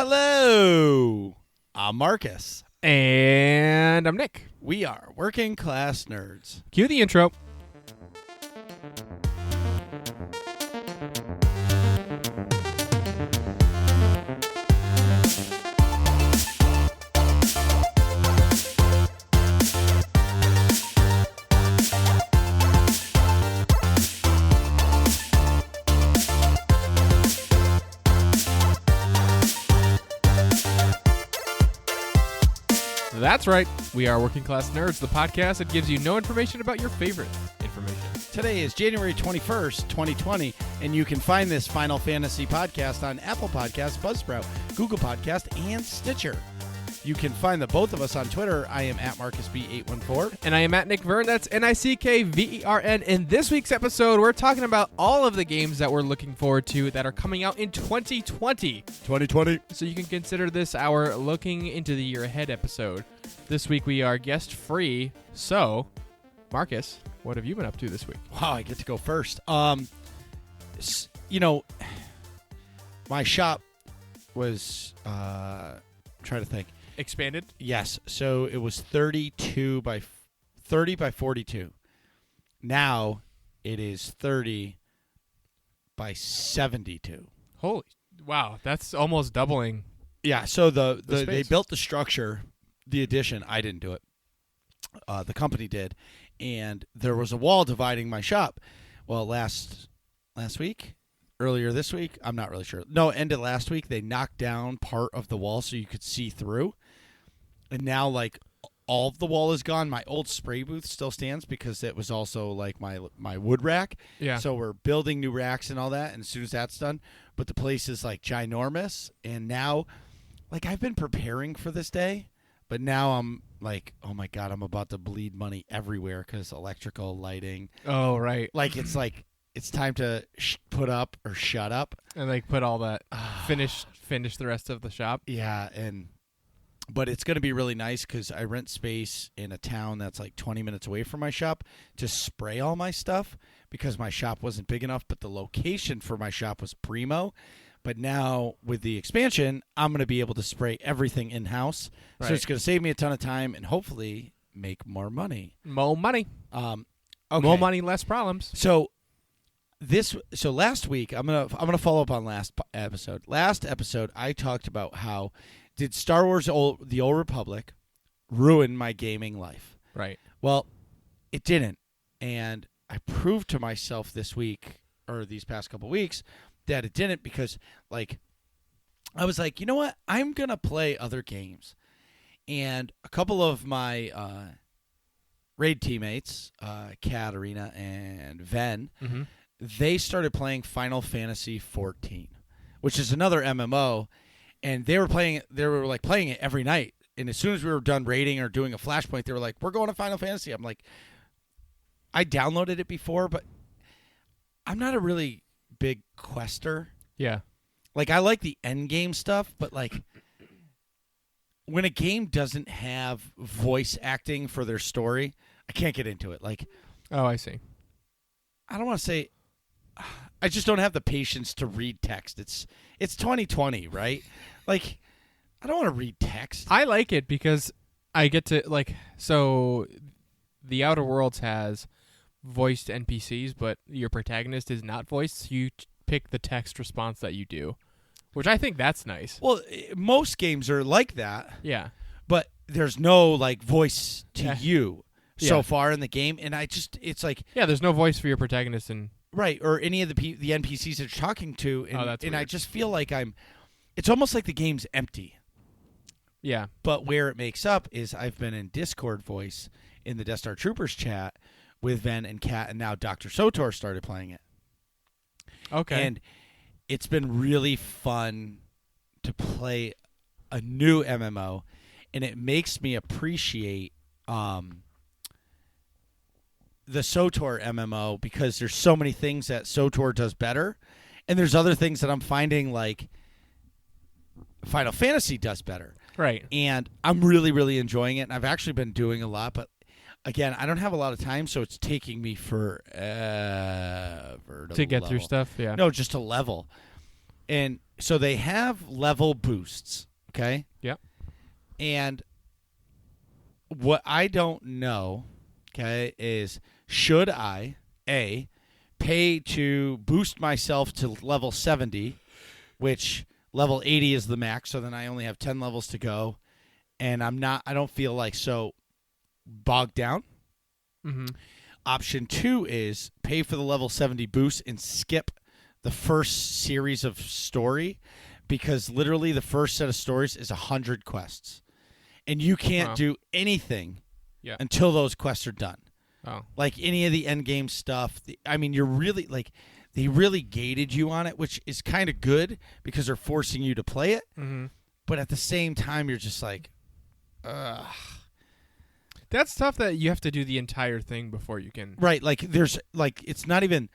Hello, I'm Marcus. And I'm Nick. We are Working Class Nerds. Cue the intro. That's right. We are Working Class Nerds, the podcast that gives you no information about your favorite information. Today is January 21st, 2020, and you can find this Final Fantasy podcast on Apple Podcasts, Buzzsprout, Google Podcast, and Stitcher. You can find the both of us on Twitter. I am at MarcusB814. And I am at Nick Vern. That's NickVern. In this week's episode, we're talking about all of the games that we're looking forward to that are coming out in 2020. 2020. So you can consider this our Looking into the Year Ahead episode. This week we are guest-free. So, Marcus, what have you been up to this week? Wow, I get to go first. My shop was, trying to think. Expanded? Yes. So it was 30 by 42. Now it is 30 by 72. Holy, wow, that's almost doubling. Yeah. So they space. built the structure, the addition. I didn't do it. The company did, and there was a wall dividing my shop. Well, last week. Earlier this week, I'm not really sure. No, end of last week, they knocked down part of the wall so you could see through. And now, like, all of the wall is gone. My old spray booth still stands because it was also, like, my wood rack. Yeah. So we're building new racks and all that, and as soon as that's done. But the place is, like, ginormous. And now, like, I've been preparing for this day, but now I'm like, oh, my God, I'm about to bleed money everywhere because electrical, lighting. Oh, right. Like, it's like... It's time to put up or shut up. And like put all that, finish the rest of the shop. Yeah, but it's going to be really nice because I rent space in a town that's like 20 minutes away from my shop to spray all my stuff because my shop wasn't big enough, but the location for my shop was primo. But now with the expansion, I'm going to be able to spray everything in-house. Right. So it's going to save me a ton of time and hopefully make more money. More money. Okay. More money, less problems. So last week I'm gonna follow up on last episode. Last episode I talked about how did Star Wars The Old Republic ruin my gaming life. Right. Well, it didn't, and I proved to myself this week or these past couple weeks that it didn't because like I was like, you know what? I'm gonna play other games, and a couple of my raid teammates, Katarina and Ven. Mm-hmm. They started playing Final Fantasy 14, which is another MMO, and they were playing it every night. And as soon as we were done raiding or doing a flashpoint, they were like, "We're going to Final Fantasy." I'm like, I downloaded it before, but I'm not a really big quester. Yeah. Like I like the end game stuff, but like when a game doesn't have voice acting for their story, I can't get into it. Like, Oh, I see. I don't want to say. I just don't have the patience to read text. It's 2020, right? Like, I don't want to read text. I like it because I get to so the Outer Worlds has voiced NPCs, but your protagonist is not voiced. So you pick the text response that you do, which I think that's nice. Well, most games are like that. Yeah. But there's no like voice to Yeah. you so far in the game, and it's like Yeah, there's no voice for your protagonist in right or any of the NPCs that you're talking to, and, that's and I weird. just feel like it's almost like the game's empty. Yeah. But where it makes up is I've been in Discord voice in the Death Star Troopers chat with Ven and Kat, and now Dr. Sotor started playing it. Okay. And it's been really fun to play a new MMO, and it makes me appreciate the SOTOR MMO because there's so many things that SOTOR does better, and there's other things that I'm finding like Final Fantasy does better. Right. And I'm really, really enjoying it, and I've actually been doing a lot, but again, I don't have a lot of time, so it's taking me forever To get through level. stuff, yeah. No, just to level. And so they have level boosts, okay? Yep. And what I don't know, okay, is should I, A, pay to boost myself to level 70, which level 80 is the max, so then I only have 10 levels to go, and I don't feel like so bogged down. Mm-hmm. Option 2 is pay for the level 70 boost and skip the first series of story, because literally the first set of stories is 100 quests. And you can't Wow. do anything Yeah. until those quests are done. Oh. Like any of the end game stuff. I mean, you're really like they really gated you on it, which is kind of good because they're forcing you to play it. Mm-hmm. But at the same time, you're just like, ugh. That's tough that you have to do the entire thing before you can. Right. Like there's like it's not even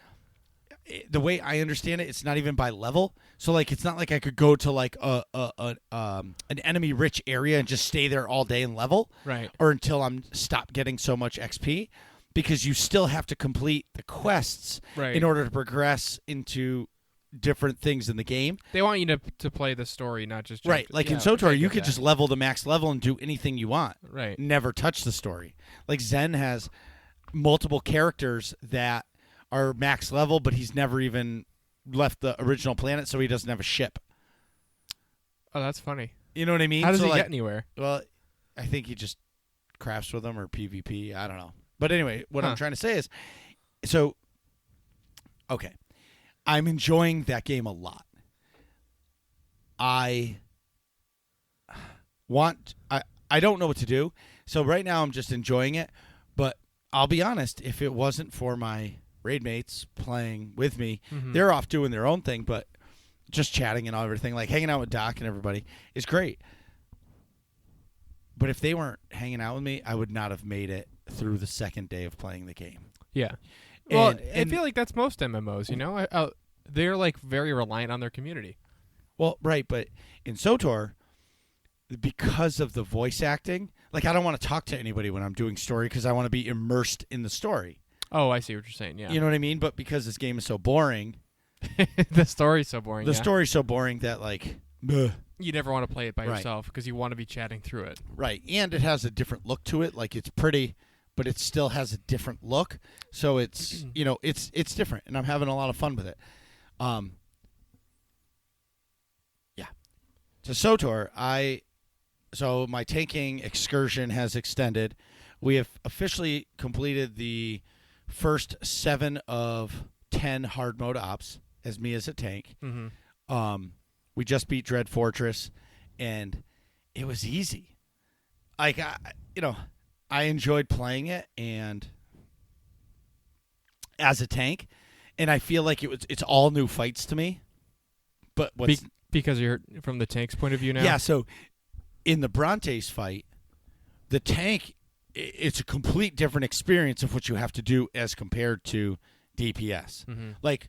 the way I understand it. It's not even by level. So like it's not like I could go to like an enemy rich area and just stay there all day and level, Right. or until I'm stop getting so much XP, because you still have to complete the quests Right. in order to progress into different things in the game. They want you to play the story, not just jump Right. to- Like yeah, in SWTOR, I you get could that. just level the max level and do anything you want. Right. Never touch the story. Like Zen has multiple characters that are max level, but he's never even left the original planet, so he doesn't have a ship. Oh, that's funny. You know what I mean? How does So he like, get anywhere? Well, I think he just crafts with them or PvP. I don't know. But anyway, what I'm Huh. trying to say is, so, okay, I'm enjoying that game a lot. I don't know what to do. So right now I'm just enjoying it. But I'll be honest, if it wasn't for my raid mates playing with me, Mhm. they're off doing their own thing, but just chatting and all everything, like hanging out with Doc and everybody is great. But if they weren't hanging out with me, I would not have made it through the second day of playing the game. Yeah. Well, And- I feel like that's most MMOs. You know, they're like very reliant on their community. Well, right, but in SWTOR, because of the voice acting, like I don't want to talk to anybody when I'm doing story because I want to be immersed in the story. Oh, I see what you're saying. Yeah. You know what I mean? But because this game is so boring, the story's so boring. the yeah. story's so boring that like, You never want to play it by Right. yourself because you want to be chatting through it. right, and it has a different look to it. Like it's pretty, but it still has a different look. So it's it's different, and I'm having a lot of fun with it. Yeah. To SWTOR, so my tanking excursion has extended. We have officially completed the first 7 of 10 hard mode ops as me as a tank. Mm-hmm. We just beat Dread Fortress, and it was easy. Like I enjoyed playing it, and as a tank, and I feel like it's all new fights to me. But what's Because you're from the tank's point of view now. yeah, so in the Brontes fight, the tank, it's a complete different experience of what you have to do as compared to DPS. Mm-hmm. Like,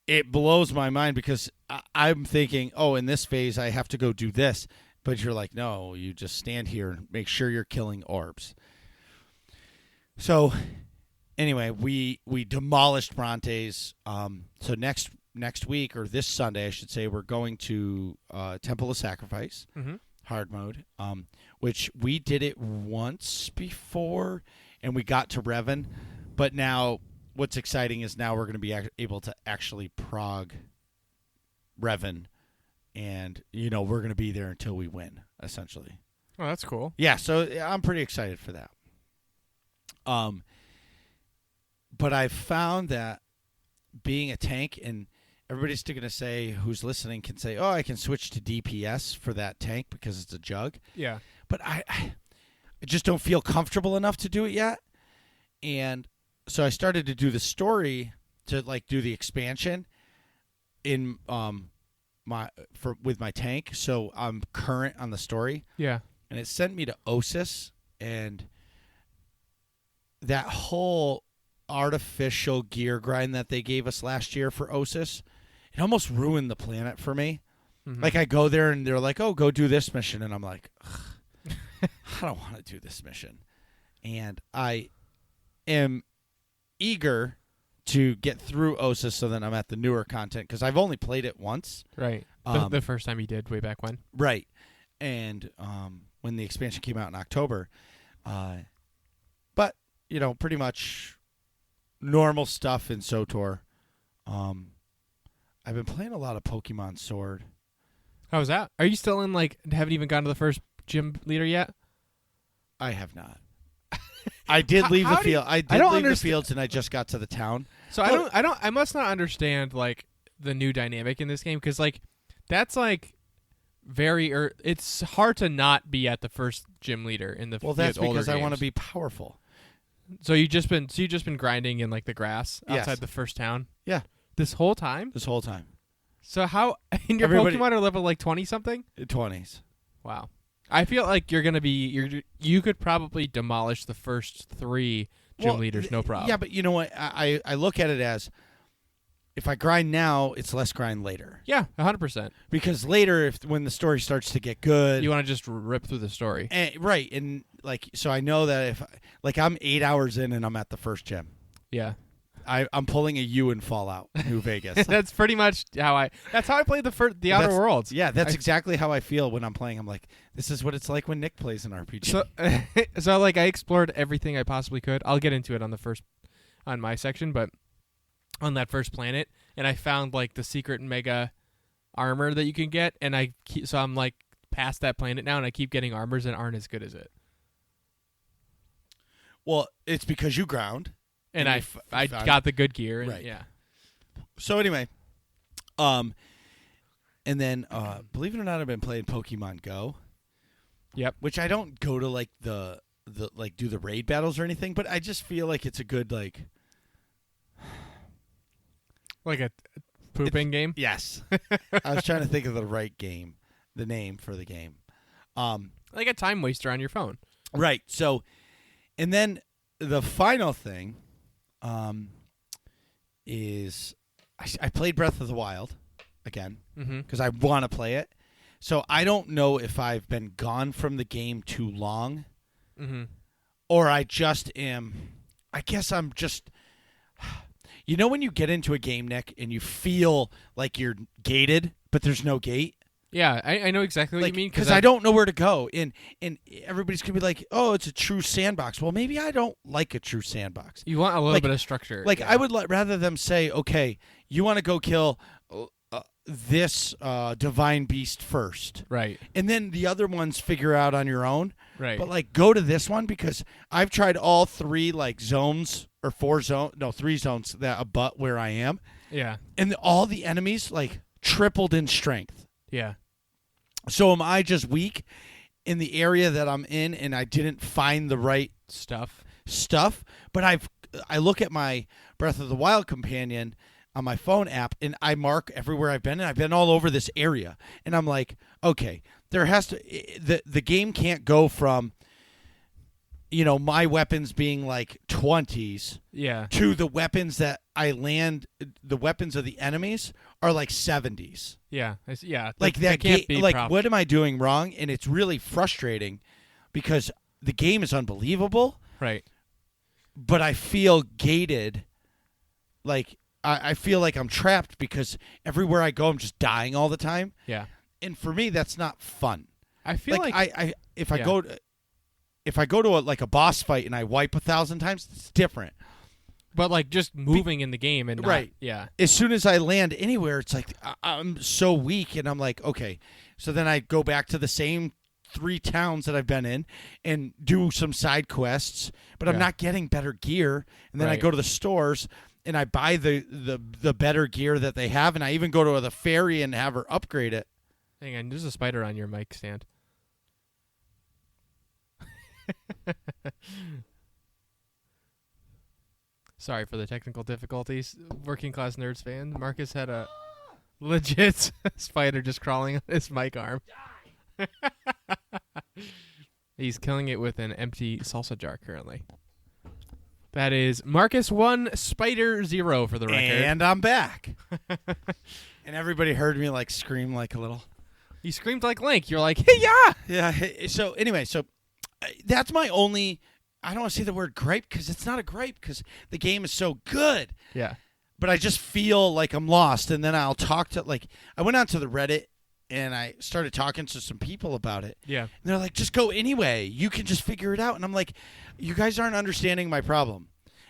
it blows my mind because I'm thinking, oh, in this phase I have to go do this. But you're like, no, you just stand here and make sure you're killing orbs. So, anyway, we demolished Brontes. So next week, or this Sunday, I should say, we're going to Temple of Sacrifice, Mm-hmm. hard mode, which we did it once before, and we got to Revan. But now, what's exciting is now we're going to be able to actually prog Revan, and we're going to be there until we win, essentially. Oh, that's cool. Yeah, so I'm pretty excited for that. But I've found that being a tank, and everybody's still going to say, who's listening can say, oh, I can switch to DPS for that tank because it's a jug. Yeah. But I just don't feel comfortable enough to do it yet. And so I started to do the story to like do the expansion in with my tank. So I'm current on the story. Yeah. And it sent me to Osis, and that whole artificial gear grind that they gave us last year for Osis, it almost ruined the planet for me. Mm-hmm. Like I go there and they're like, oh, go do this mission. And I'm like, I don't want to do this mission. And I am eager to get through Osis, so then I'm at the newer content because I've only played it once. Right. The first time you did way back when. Right. And when the expansion came out in October. But, pretty much normal stuff in SWTOR. I've been playing a lot of Pokemon Sword. How was that? Are you still in, haven't even gone to the first gym leader yet? I have not. I did leave the field. I did leave the fields, and I just got to the town. So I must not understand the new dynamic in this game because that's very it's hard to not be at the first gym leader in the that's older because games. I want to be powerful. So you've just been grinding in the grass outside Yes. the first town. Yeah, This whole time. this whole time. So how and your Pokemon are level 20 something? 20s. Wow. I feel like you're gonna be you could probably demolish the first 3 gym leaders, no problem. Yeah, but you know what? I look at it as if I grind now, it's less grind later. Yeah, 100%. Because later, when the story starts to get good, You want to just rip through the story. right? And so I know that if I'm 8 hours in and I'm at the first gym, Yeah. I'm pulling a U in Fallout New Vegas. That's pretty much how I played the Outer Worlds. Yeah, that's exactly how I feel when I'm playing. I'm like, this is what it's like when Nick plays an RPG. So I explored everything I possibly could. I'll get into it on my section, but on that first planet, and I found the secret mega armor that you can get, and so I'm past that planet now, and I keep getting armors that aren't as good as it. Well, it's because you ground. And I got the good gear, and right. Yeah. So anyway, and then believe it or not, I've been playing Pokemon Go. Yep. Which I don't go to the do the raid battles or anything, but I just feel like it's a good a pooping game. Yes. I was trying to think of the name for the game. Like a time waster on your phone. Right. So, and then the final thing is I played Breath of the Wild again because I want to play it. So I don't know if I've been gone from the game too long or I just am. I guess I'm just. When you get into a game, Nick, and you feel like you're gated, but there's no gate. Yeah, I know exactly what you mean. Because I don't know where to go. And everybody's going to be like, oh, it's a true sandbox. Well, maybe I don't like a true sandbox. You want a little bit of structure. I would rather them say, okay, you want to go kill this divine beast first. Right. And then the other ones figure out on your own. Right. But, go to this one because I've tried all 3, zones or 3 zones that abut where I am. Yeah. And all the enemies, tripled in strength. Yeah. So am I just weak in the area that I'm in and I didn't find the right stuff? But I look at my Breath of the Wild companion on my phone app and I mark everywhere I've been, and I've been all over this area. And I'm like, okay, there has to the game can't go from my weapons being 20s to the weapons that I land, the weapons of the enemies are 70s. Yeah. Yeah. That can't be what am I doing wrong? And it's really frustrating because the game is unbelievable. Right. But I feel gated. I feel like I'm trapped because everywhere I go I'm just dying all the time. Yeah. And for me that's not fun. I feel if I go to a boss fight and I wipe 1,000 times, it's different. But just moving in the game and not, right. Yeah. As soon as I land anywhere, it's I'm so weak, and I'm like, okay. So then I go back to the same 3 towns that I've been in and do some side quests, but I'm not getting better gear. And then I go to the stores and I buy the better gear that they have, and I even go to the ferry and have her upgrade it. Hang on, there's a spider on your mic stand. Sorry for the technical difficulties. Working Class Nerds fan, Marcus had a legit spider just crawling on his mic arm. He's killing it with an empty salsa jar currently. That is Marcus 1, Spider 0 for the record. And I'm back. And everybody heard me scream a little. You screamed like Link. You're like, hey, yeah. Yeah. So anyway, that's my only. I don't want to say the word gripe because it's not a gripe because the game is so good. Yeah. But I just feel like I'm lost. And then I'll talk to, like, I went onto the Reddit and I started talking to some people about it. Yeah. And they're like, just go anyway. You can just figure it out. And I'm like, you guys aren't understanding my problem.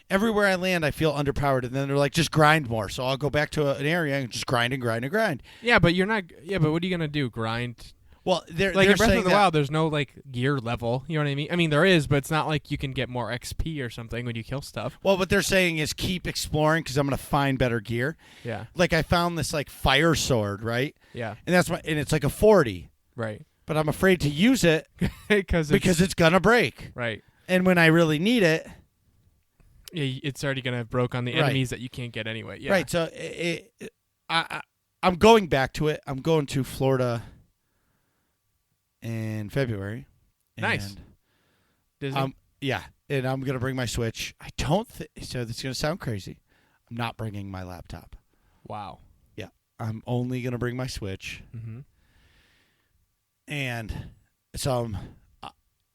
Everywhere I land, I feel underpowered. And then they're like, just grind more. So I'll go back to an area and just grind and grind and grind. Yeah, but you're not. Yeah, but what are you gonna do? Grind? Well, they're Like they're in Breath saying of the that- Wild, there's no like gear level. You know what I mean? I mean, there is, but it's not like you can get more XP or something when you kill stuff. Well, what they're saying is keep exploring because I'm going to find better gear. Yeah. Like I found this like fire sword, right? Yeah. And it's like a 40, Right. but I'm afraid to use it because it's going to break. right. And when I really need it, Yeah, it's already gonna have broke on the Right. enemies that you can't get anyway. Yeah. right? So I'm going back to it. I'm going to Florida in February. Nice. And, Disney. yeah, and I'm going to bring my Switch. I don't so this is going to sound crazy. I'm not bringing my laptop. Wow. Yeah. I'm only going to bring my Switch. Mm-hmm. And so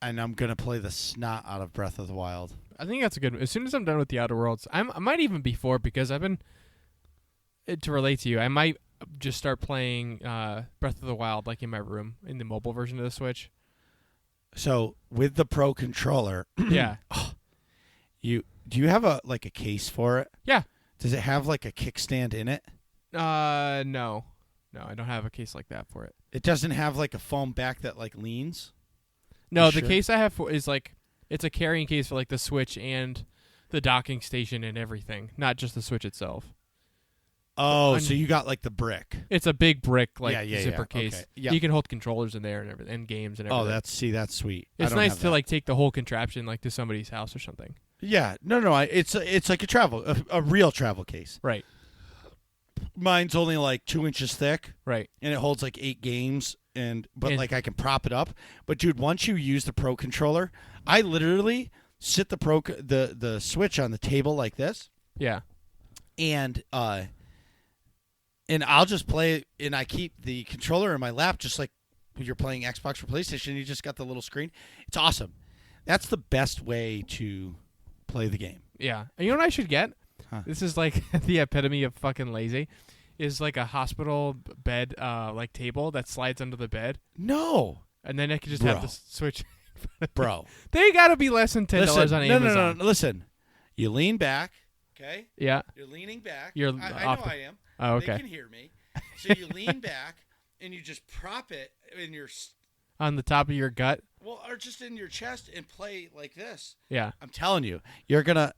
I'm going to play the snot out of Breath of the Wild. I think that's a good. As soon as I'm done with the Outer Worlds, I might even before because I've been to relate to you. I might just start playing Breath of the Wild like in my room in the mobile version of the Switch. So with the Pro controller, Yeah. do you have a case for it? Yeah. Does it have like a kickstand in it? No, I don't have a case like that for it. It doesn't have like a foam back that like leans. No, You the sure? case I have is like it's a carrying case for like the Switch and the docking station and everything, not just the Switch itself. Oh, I'm- so you got like the brick. It's a big brick like Yeah, zipper yeah, case. okay. Yeah. You can hold controllers in there and everything, and games and everything. Oh, that's sweet. I it's don't nice have to that. like take the whole contraption like to somebody's house or something. Yeah, no, it's like a real travel case. Right, Mine's only like 2 inches thick, right. and it holds like 8 games. But And- like I can prop it up. But dude, once you use the Pro controller, I literally sit the Switch on the table like this, Yeah, and I'll just play, and I keep the controller in my lap, just like when you're playing Xbox or PlayStation. You just got the little screen. It's awesome. That's the best way to play the game. yeah. And you know what I should get? Huh. This is like the epitome of fucking lazy. Is like a hospital bed, like table that slides under the bed, No, and then I could just have Bro. the Switch. bro. They gotta be less than $10 Listen, on no, Amazon. no. Listen, you lean back. Okay, Yeah. you're leaning back. You're I off know the- I am. Oh, They okay. can hear me. So you lean back and you just prop it in your On the top of your gut. or just in your chest and play like this. Yeah. I'm telling you, you're gonna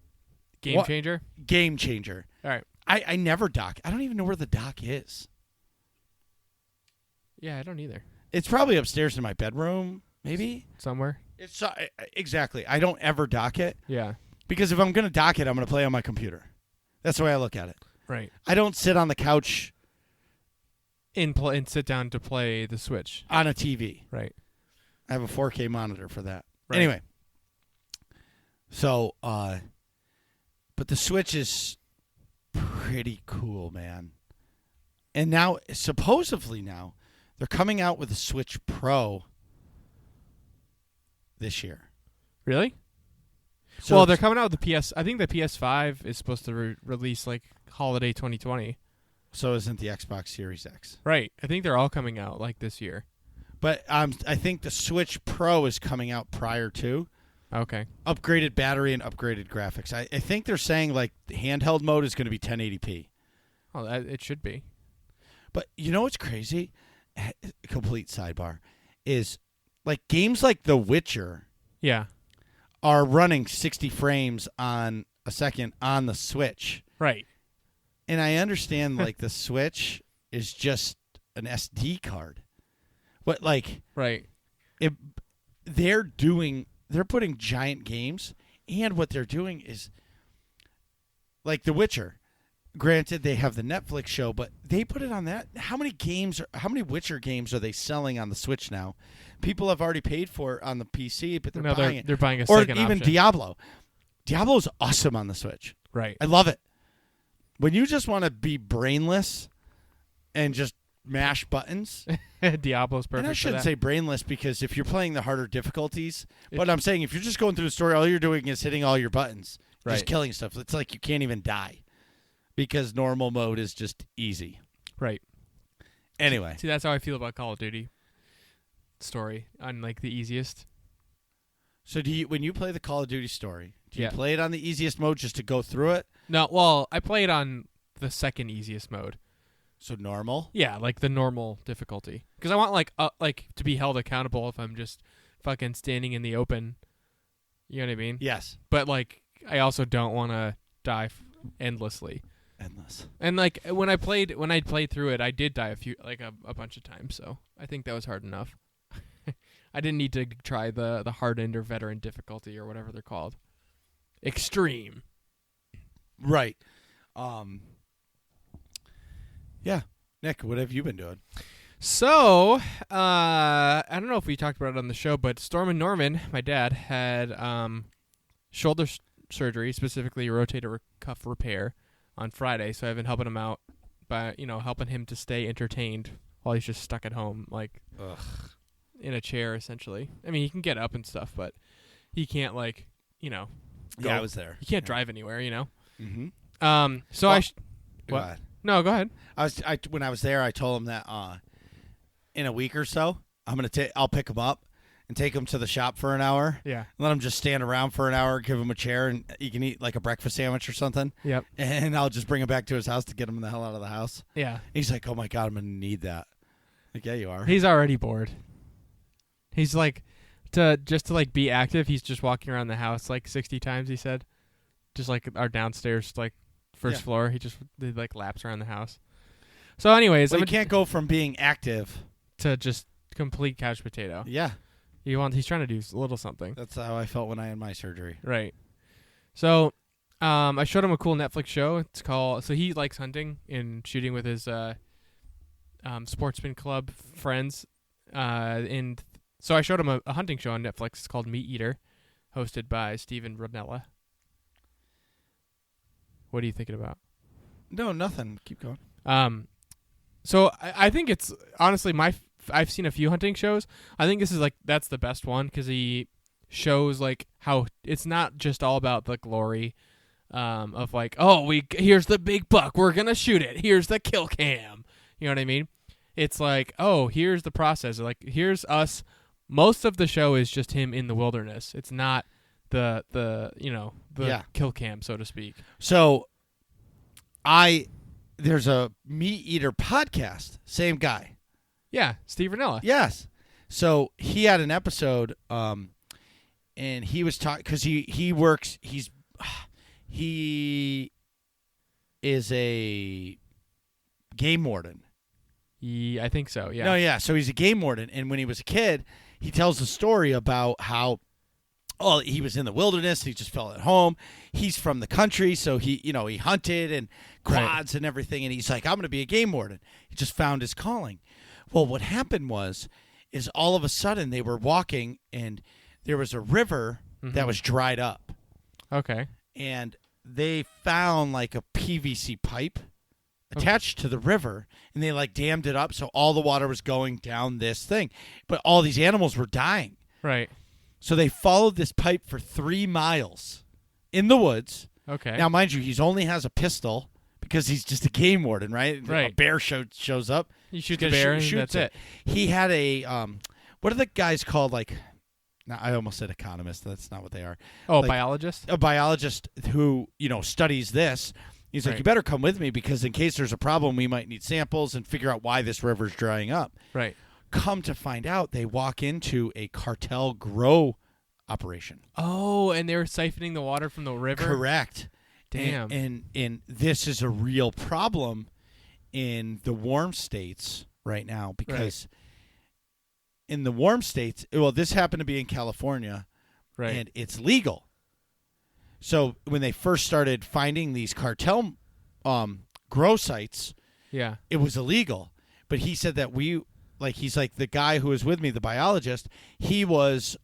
Game What? changer. game changer. All right. I never dock. I don't even know where the dock is. Yeah, I don't either. It's probably upstairs in my bedroom, maybe. Somewhere. It's exactly. I don't ever dock it Yeah. because if I'm gonna dock it, I'm gonna play on my computer. That's the way I look at it. Right. I don't sit on the couch And sit down to play the Switch. on a TV. Right. I have a 4K monitor for that. Right. Anyway, so but the Switch is pretty cool, man. And now, supposedly now, they're coming out with a Switch Pro this year. Really? So Well, they're it's- coming out with the PS. I think the PS5 is supposed to release like holiday 2020. so isn't the Xbox Series X. Right. I think they're all coming out like this year. But I think the Switch Pro is coming out prior to. Okay. Upgraded battery and upgraded graphics. I think they're saying like the handheld mode is going to be 1080p. Oh, it should be. But you know what's crazy? Complete sidebar is like games like The Witcher Yeah. are running 60 frames on a second on the Switch. Right. And I understand like the Switch is just an SD card. But like Right. they're putting giant games, and what they're doing is like The Witcher. Granted, they have the Netflix show, but they put it on that. How many Witcher games are they selling on the Switch now? People have already paid for it on the PC, but they're No, buying it. they're buying a Or second even option. Diablo. Diablo's awesome on the Switch. Right. I love it. When you just want to be brainless and just mash buttons. Diablo's perfect. And I for shouldn't that. say brainless because if you're playing the harder difficulties, but I'm saying if you're just going through the story, all you're doing is hitting all your buttons, Right. just killing stuff. It's like you can't even die because normal mode is just easy. Right. Anyway, See, that's how I feel about Call of Duty story on like the easiest. so when you play the Call of Duty story, do you Yeah. play it on the easiest mode just to go through it? No, well, I played on the second easiest mode. So normal? Yeah, like the normal difficulty. Because I want like to be held accountable if I'm just fucking standing in the open. You know what I mean? Yes. But like, I also don't want to die endlessly. Endless. And like when I played through it, I did die a bunch of times. So I think that was hard enough. I didn't need to try the hardened or veteran difficulty or whatever they're called. Extreme. Right. Yeah. Nick, what have you been doing? So, I don't know if we talked about it on the show, but Storm and Norman, my dad, had shoulder surgery, specifically rotator cuff repair, on Friday. So I've been helping him out by, helping him to stay entertained while he's just stuck at home, like in a chair, essentially. I mean, he can get up and stuff, but he can't, go. Yeah, I was there. He can't drive anywhere, Mm-hmm. So Well, what? No, go ahead. When I was there, I told him that in a week or so, I'll pick him up and take him to the shop for an hour. Yeah. And let him just stand around for an hour, give him a chair, and he can eat like a breakfast sandwich or something. Yep. And I'll just bring him back to his house to get him the hell out of the house. Yeah. He's like, "Oh my god, I'm gonna need that." Like, yeah, you are. He's already bored. He's like, to be active, he's just walking around the house like 60 times, he said. Just like our downstairs, like first Yeah. floor. He like laps around the house. So anyways, Well, you can't go from being active. to just complete couch potato. Yeah, He's trying to do a little something. that's how I felt when I had my surgery. Right. So, I showed him a cool Netflix show. It's called, so he likes hunting and shooting with his sportsman club friends. So I showed him a hunting show on Netflix. It's called Meat Eater, hosted by Steven Ronella. What are you thinking about? No, nothing. Keep going. So I think it's honestly I've seen a few hunting shows. I think this is that's the best one because he shows how it's not just all about the glory of here's the big buck, we're gonna shoot it, here's the kill cam. You know what I mean? It's here's the process. Here's us. Most of the show is just him in the wilderness. It's not the kill cam, so to speak. So, there's a Meat Eater podcast. Same guy. Yeah, Steve Rinella. Yes. So he had an episode, and he was talking because he works. He is a game warden. I think so. Yeah. No, yeah. So he's a game warden, and when he was a kid, he tells a story about how, he was in the wilderness. He just felt at home. He's from the country, so he hunted and quads and everything. And he's like, I'm going to be a game warden. He just found his calling. Well, what happened is all of a sudden they were walking, and there was a river that was dried up, Okay. and they found a PVC pipe attached to the river, and they dammed it up so all the water was going down this thing, but all these animals were dying. Right. So they followed this pipe for 3 miles in the woods. Okay. Now, mind you, he only has a pistol because he's just a game warden, right? Right. A bear shows up. You shoot He's the gonna bear, and shoots that's it. He had a what are the guys called? Now I almost said economist. That's not what they are. Oh, Like- biologist. A biologist who studies this. He's like, Right. you better come with me because in case there's a problem, we might need samples and figure out why this river's drying up. Right. Come to find out, they walk into a cartel grow operation. Oh, and they were siphoning the water from the river. Correct. Damn. And this is a real problem in the warm states right now because in the warm states, this happened to be in California, Right. and it's legal. So when they first started finding these cartel grow sites, Yeah. it was illegal. But he said that he's like the guy who was with me, the biologist, he was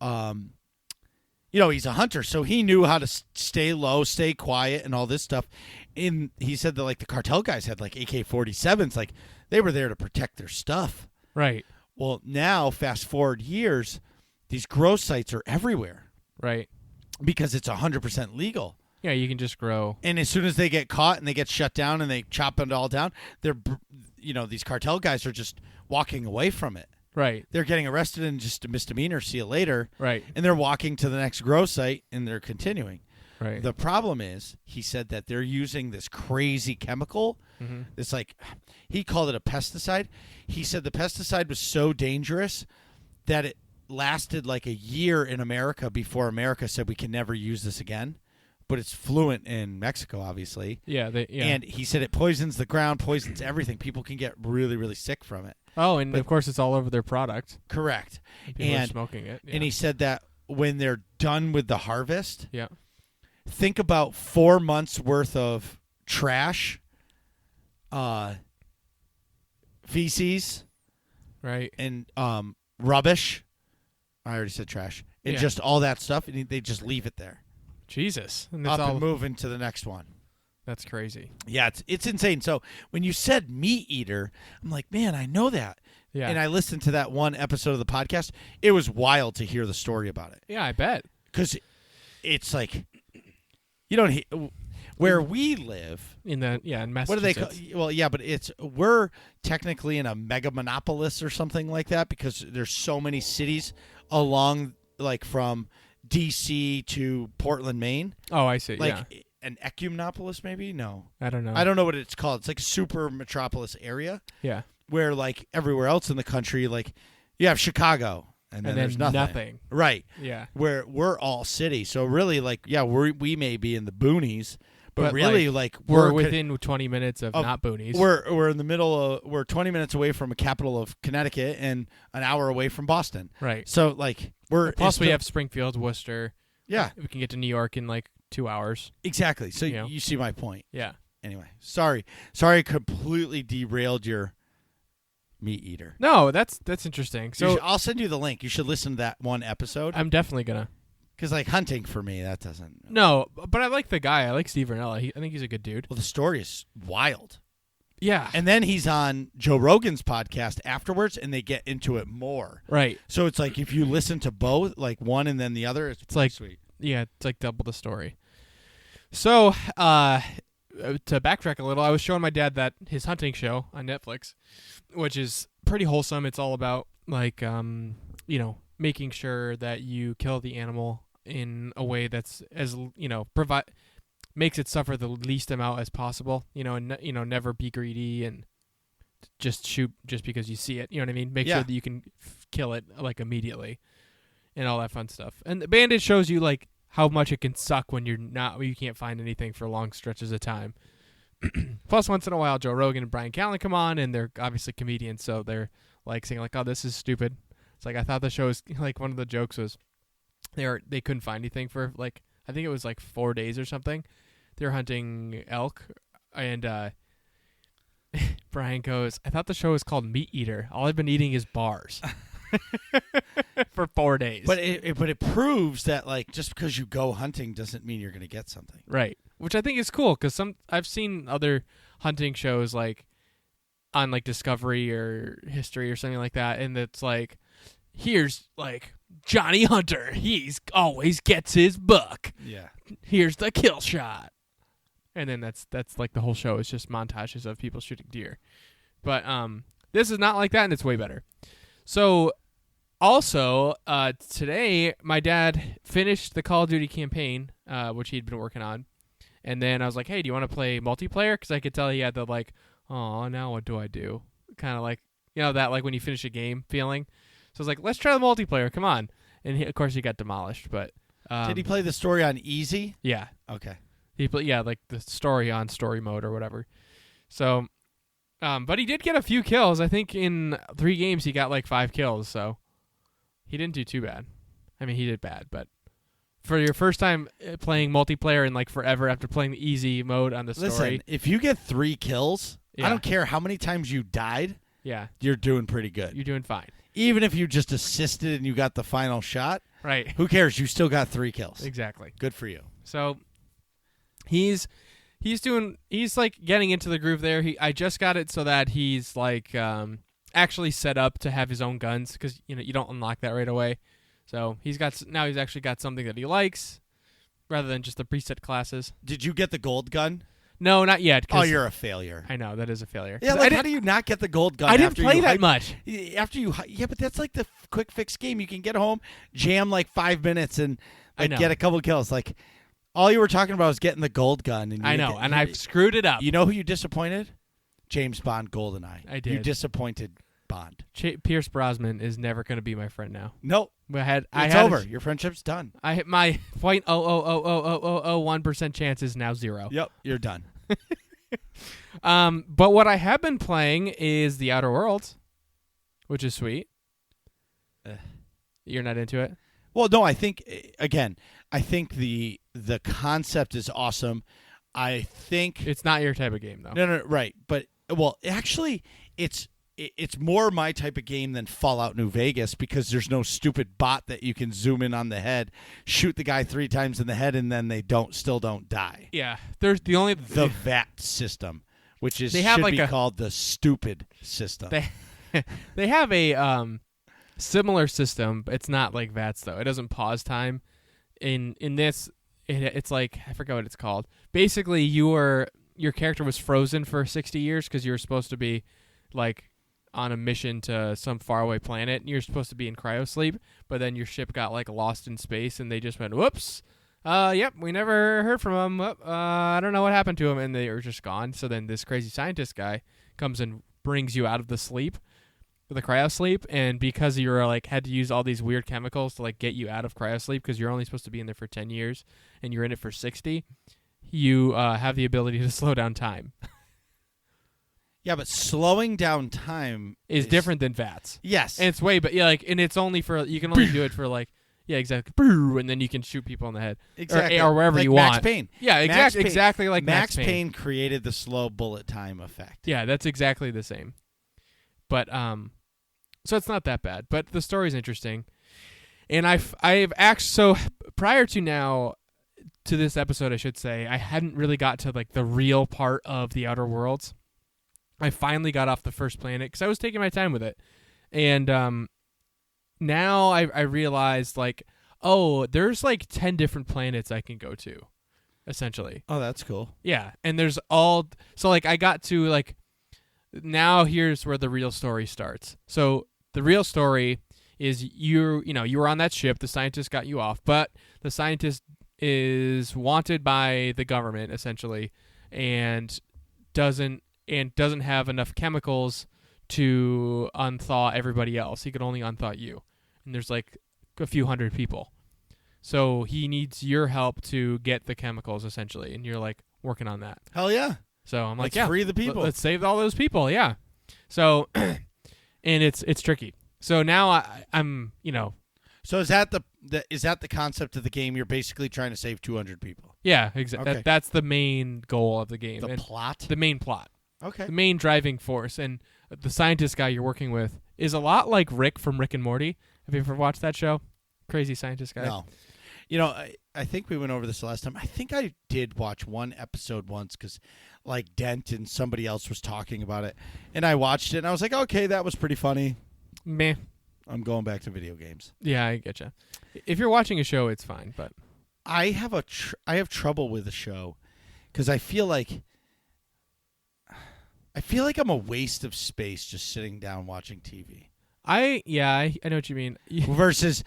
he's a hunter, so he knew how to stay low, stay quiet, and all this stuff. And he said that the cartel guys had AK-47s. They were there to protect their stuff. Right. Well, now, fast forward years, these grow sites are everywhere Right. because it's 100% legal. Yeah, you can just grow. And as soon as they get caught and they get shut down and they chop it all down, these cartel guys are just walking away from it. Right. They're getting arrested in just a misdemeanor, see you later. Right. And they're walking to the next grow site and they're continuing. Right. The problem is, he said that they're using this crazy chemical. Mm-hmm. It's like, he called it a pesticide. He said the pesticide was so dangerous that it lasted like a year in America before America said we can never use this again. But it's fluent in Mexico, obviously. Yeah. And he said it poisons the ground, poisons everything. People can get really, really sick from it. Oh, and of course it's all over their product. Correct. People are smoking it. Yeah. And he said that when they're done with the harvest, Yeah. think about 4 months worth of trash, feces, Right. and rubbish. I already said trash. And Yeah. just all that stuff, and they just leave it there. Jesus. And Up that's and move into the next one. That's crazy. Yeah, it's insane. So when you said meat eater, I'm like, man, I know that. Yeah. And I listened to that one episode of the podcast. It was wild to hear the story about it. Yeah, I bet. Because it's like, you don't where we live. In What Massachusetts. do they call? Well, yeah, but we're technically in a mega monopolis or something like that because there's so many cities along, like from D.C. to Portland, Maine. Oh, I see. Like yeah. an ecumnopolis, maybe? No. I don't know. I don't know what it's called. It's like a super metropolis area Yeah. where, like, everywhere else in the country, like, you have Chicago and then there's nothing. Right. Yeah. Where we're all city. So really, like, yeah, we may be in the boonies, but But, really, like We're within 20 minutes of not boonies. We're in the middle of, we're 20 minutes away from a capital of Connecticut and an hour away from Boston. Right. So, like, Plus, we have Springfield, Worcester. Yeah, We can get to New York in like 2 hours. exactly. So You know. you see my point. Yeah. Anyway, sorry, I completely derailed your meat eater. No, that's interesting. So I'll send you the link. You should listen to that one episode I'm definitely gonna. because, like, hunting for me, that doesn't. No, but I like the guy. I like Steve Rinella. I think he's a good dude. Well, the story is wild. Yeah. And then he's on Joe Rogan's podcast afterwards, and they get into it more. Right. So it's like if you listen to both, like one and then the other, it's like- sweet. Yeah, it's like double the story. So, to backtrack a little, I was showing my dad that his hunting show on Netflix, which is pretty wholesome. It's all about like making sure that you kill the animal in a way that's as makes it suffer the least amount as possible. And never be greedy and just shoot just because you see it. You know what I mean? Make Yeah. sure that you can kill it like immediately. And all that fun stuff. And the Bandit shows you like how much it can suck when you can't find anything for long stretches of time. Plus, once in a while, Joe Rogan and Brian Callen come on, and they're obviously comedians, so they're like saying like, "Oh, this is stupid." It's like I thought the show was like one of the jokes was they couldn't find anything for like I think it was like 4 days or something. They were hunting elk, and Brian goes, "I thought the show was called Meat Eater. All I've been eating is bars." For 4 days. But it proves that, like, just because you go hunting doesn't mean you're going to get something. Right. Which I think is cool because I've seen other hunting shows like on like Discovery or History or something like that, and it's like, here's like Johnny Hunter. He's always gets his buck. Yeah. Here's the kill shot. And then that's like the whole show is just montages of people shooting deer. But this is not like that, and it's way better. So, also, today, my dad finished the Call of Duty campaign, which he'd been working on. And then I was like, hey, do you want to play multiplayer? Because I could tell he had the, like, oh, now what do I do? Kind of like, that, like, when you finish a game feeling. So I was like, let's try the multiplayer. Come on. And, of course, he got demolished. But did he play the story on easy? Yeah. Okay. Like the story on story mode or whatever. So... but he did get a few kills. I think in 3 games he got like 5 kills, so he didn't do too bad. I mean, he did bad, but for your first time playing multiplayer and like forever after playing the easy mode on the story. Listen, if you get 3 kills, Yeah. I don't care how many times you died, Yeah, you're doing pretty good. you're doing fine. Even if you just assisted and you got the final shot, Right. who cares? You still got 3 kills. Exactly. Good for you. So he's He's like getting into the groove there. I just got it so that he's like actually set up to have his own guns because you don't unlock that right away. So he's actually got something that he likes rather than just the preset classes. Did you get the gold gun? No, not yet. Oh, you're a failure. I know that is a failure. Yeah, like, how do you not get the gold gun? I didn't play that much. Yeah, but that's like the quick fix game. You can get home, jam like 5 minutes, and get a couple kills. Like all you were talking about was getting the gold gun. And I've screwed it up. You know who you disappointed? James Bond GoldenEye. I did. You disappointed Bond. Pierce Brosnan is never going to be my friend now. Nope. It's over. Your friendship's done. I hit my 0.00001% chance is now 0. Yep, you're done. But what I have been playing is The Outer Worlds, which is sweet. You're not into it? Well, no. I think the concept is awesome. I think it's not your type of game, though. No, right. But actually, it's more my type of game than Fallout New Vegas because there's no stupid bot that you can zoom in on the head, shoot the guy 3 times in the head, and then they still don't die. Yeah, there's the VAT system, which should be called the stupid system. They have a similar system. But it's not like VATS though. It doesn't pause time. In this, it's like I forgot what it's called. Basically, your character was frozen for 60 years because you were supposed to be like on a mission to some faraway planet, and you're supposed to be in cryosleep, but then your ship got like lost in space, and they just went, "Whoops, yep, we never heard from him. I don't know what happened to him," and they were just gone. So then this crazy scientist guy comes and brings you out of the sleep, the cryosleep, and because you were like had to use all these weird chemicals to like get you out of cryosleep because you're only supposed to be in there for 10 years, and you're in it for 60, you have the ability to slow down time. Yeah, but slowing down time is different than VATS. Yes, and it's and it's only for you can only do it for like exactly, and then you can shoot people in the head or wherever like you Max want. Payne. Yeah, exactly like Max Payne created the slow bullet time effect. Yeah, that's exactly the same. But so it's not that bad, but the story's interesting, and I've so prior to this episode, I should say, I hadn't really got to like the real part of The Outer Worlds. I finally got off the first planet because I was taking my time with it. And now I realized, like, there's like 10 different planets I can go to, essentially. Oh, that's cool. Yeah, and there's so, like, I got to, like, now here's where the real story starts. So the real story is you were on that ship, the scientist got you off, but the scientist is wanted by the government, essentially, and doesn't have enough chemicals to unthaw everybody else. He could only unthaw you. And there's like a few hundred people. So he needs your help to get the chemicals, essentially. And you're like working on that. Hell yeah. So I'm like, let's free the people. Let's save all those people, yeah. So, and it's tricky. So now I'm. So is that the concept of the game? You're basically trying to save 200 people. Yeah, exactly. Okay. That's the main goal of the game. The plot? The main plot. Okay. The main driving force. And the scientist guy you're working with is a lot like Rick from Rick and Morty. Have you ever watched that show? Crazy scientist guy. No. I think we went over this last time. I think I did watch one episode once because, like, Dent and somebody else was talking about it. And I watched it, and I was like, okay, that was pretty funny. Meh. I'm going back to video games. Yeah, I get you. If you're watching a show, it's fine. But I have trouble with a show because I feel like I'm a waste of space just sitting down watching TV. I know what you mean. Versus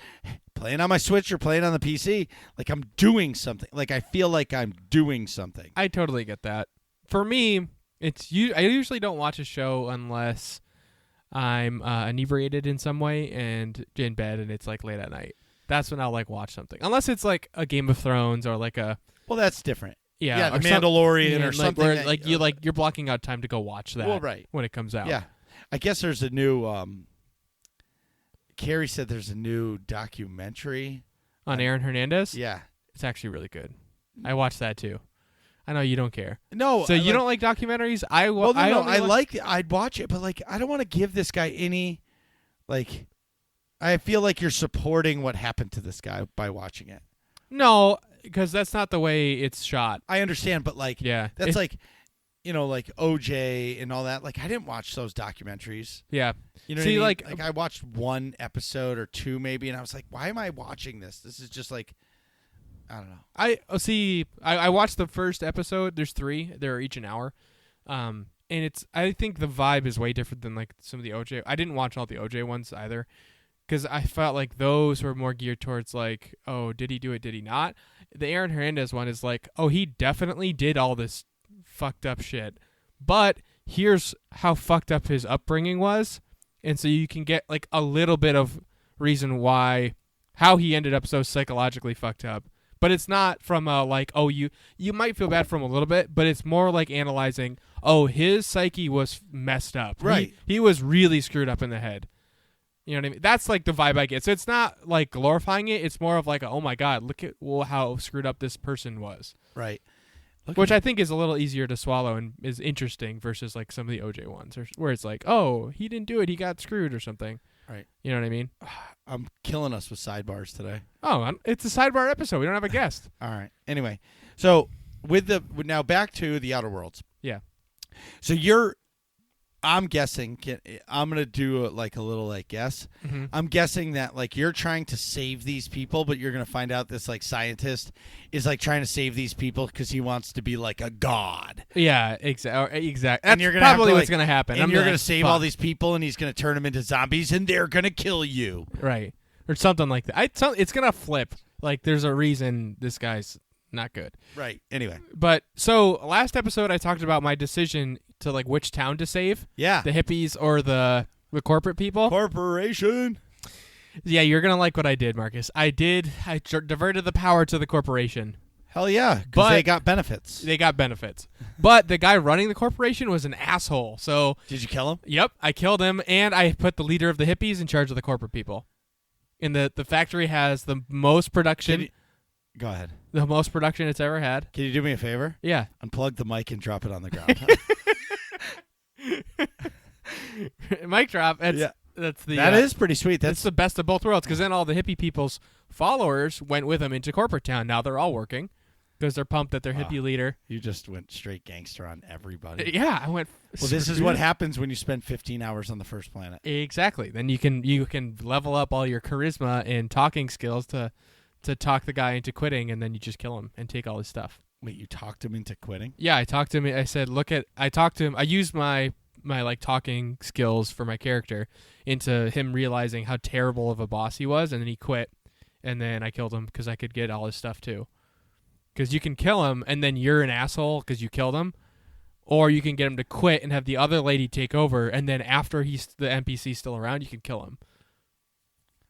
playing on my Switch or playing on the PC, like I'm doing something. Like I feel like I'm doing something. I totally get that. For me, I usually don't watch a show unless I'm inebriated in some way and in bed and it's like late at night. That's when I'll like watch something. Unless it's like a Game of Thrones or like a that's different. Yeah, The Mandalorian or something. Where, like you're blocking out time to go watch that. Well, right. When it comes out. Yeah, I guess there's a new. Carrie said there's a new documentary on Aaron Hernandez. Yeah, it's actually really good. I watched that too. I know you don't care. No, so you don't like documentaries? I'd watch it, but like I don't want to give this guy any. Like, I feel like you're supporting what happened to this guy by watching it. No, because that's not the way it's shot. I understand, but like Yeah, that's like, like OJ and all that. Like I didn't watch those documentaries. yeah. You know See, what I mean? like I watched one episode or two maybe, and I was like, why am I watching this? This is just like, I don't know. I watched the first episode. There's 3. They're each an hour. And I think the vibe is way different than like some of the OJ. I didn't watch all the OJ ones either, because I felt like those were more geared towards like, oh, did he do it? Did he not? The Aaron Hernandez one is like, oh, he definitely did all this fucked up shit, but here's how fucked up his upbringing was, and so you can get like a little bit of reason why how he ended up so psychologically fucked up. But it's not from a like, oh, you might feel bad for him a little bit, but it's more like analyzing, oh, his psyche was messed up. Right. He was really screwed up in the head. You know what I mean? That's like the vibe I get. So it's not like glorifying it. It's more of like, oh my God, look at how screwed up this person was. Right. Which I think is a little easier to swallow and is interesting versus like some of the OJ ones where it's like, oh, he didn't do it. He got screwed or something. Right. You know what I mean? I'm killing us with sidebars today. Oh, it's a sidebar episode. We don't have a guest. All right. Anyway, so now back to the Outer Worlds. Yeah. So I'm guessing. I'm gonna do a little guess. Mm-hmm. I'm guessing that like you're trying to save these people, but you're gonna find out this like scientist is like trying to save these people because he wants to be like a god. Yeah, exactly. That's And you're gonna have probably to, what's going to happen. And I'm you're like, gonna save fuck. all these people, and he's gonna turn them into zombies, and they're gonna kill you. Right. Or something like that. It's going to flip. Like, there's a reason this guy's not good. Right. Anyway. But, so, last episode I talked about my decision to, like, which town to save. Yeah. The hippies or the corporate people. Corporation. Yeah, you're going to like what I did, Marcus. I diverted the power to the corporation. Hell yeah. But Because they got benefits. They got benefits. But the guy running the corporation was an asshole. So, Did you kill him? yep, I killed him, and I put the leader of the hippies in charge of the corporate people. And the factory has the most production. Go ahead. The most production it's ever had. Can you do me a favor? Yeah. Unplug the mic and drop it on the ground. Mic drop. That's Yeah. that's the That is pretty sweet. that's the best of both worlds, because then all the hippie people's followers went with them into corporate town. Now they're all working because they're pumped that their hippie leader. You just went straight gangster on everybody. Yeah, I went. Well, this is what happens when you spend 15 hours on the first planet. Exactly. Then you can level up all your charisma and talking skills to talk the guy into quitting, and then you just kill him and take all his stuff. Wait, you talked him into quitting? Yeah, I talked to him. I said, I talked to him. I used my like talking skills for my character into him realizing how terrible of a boss he was, and then he quit. And then I killed him because I could get all his stuff too. Because you can kill him, and then you're an asshole because you killed him, or you can get him to quit and have the other lady take over, and then after the NPC's still around, you can kill him.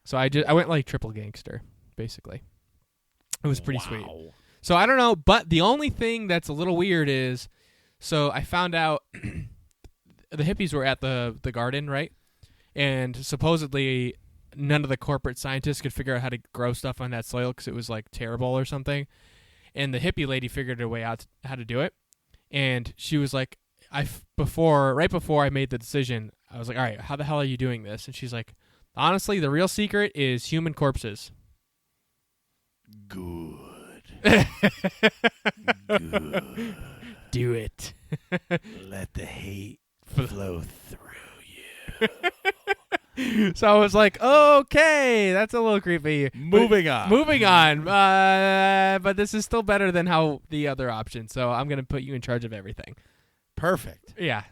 So I went like triple gangster, basically. It was pretty sweet. So I don't know, but the only thing that's a little weird is, so I found out the hippies were at the garden, right? And supposedly none of the corporate scientists could figure out how to grow stuff on that soil because it was like terrible or something. And the hippie lady figured a way out how to do it. And she was like, right before I made the decision, I was like, all right, how the hell are you doing this? And she's like, honestly, the real secret is human corpses. Good. Do it. Let the hate flow through you. So I was like, okay, that's a little creepy. Moving on. But this is still better than how the other option. So I'm going to put you in charge of everything. Perfect. Yeah.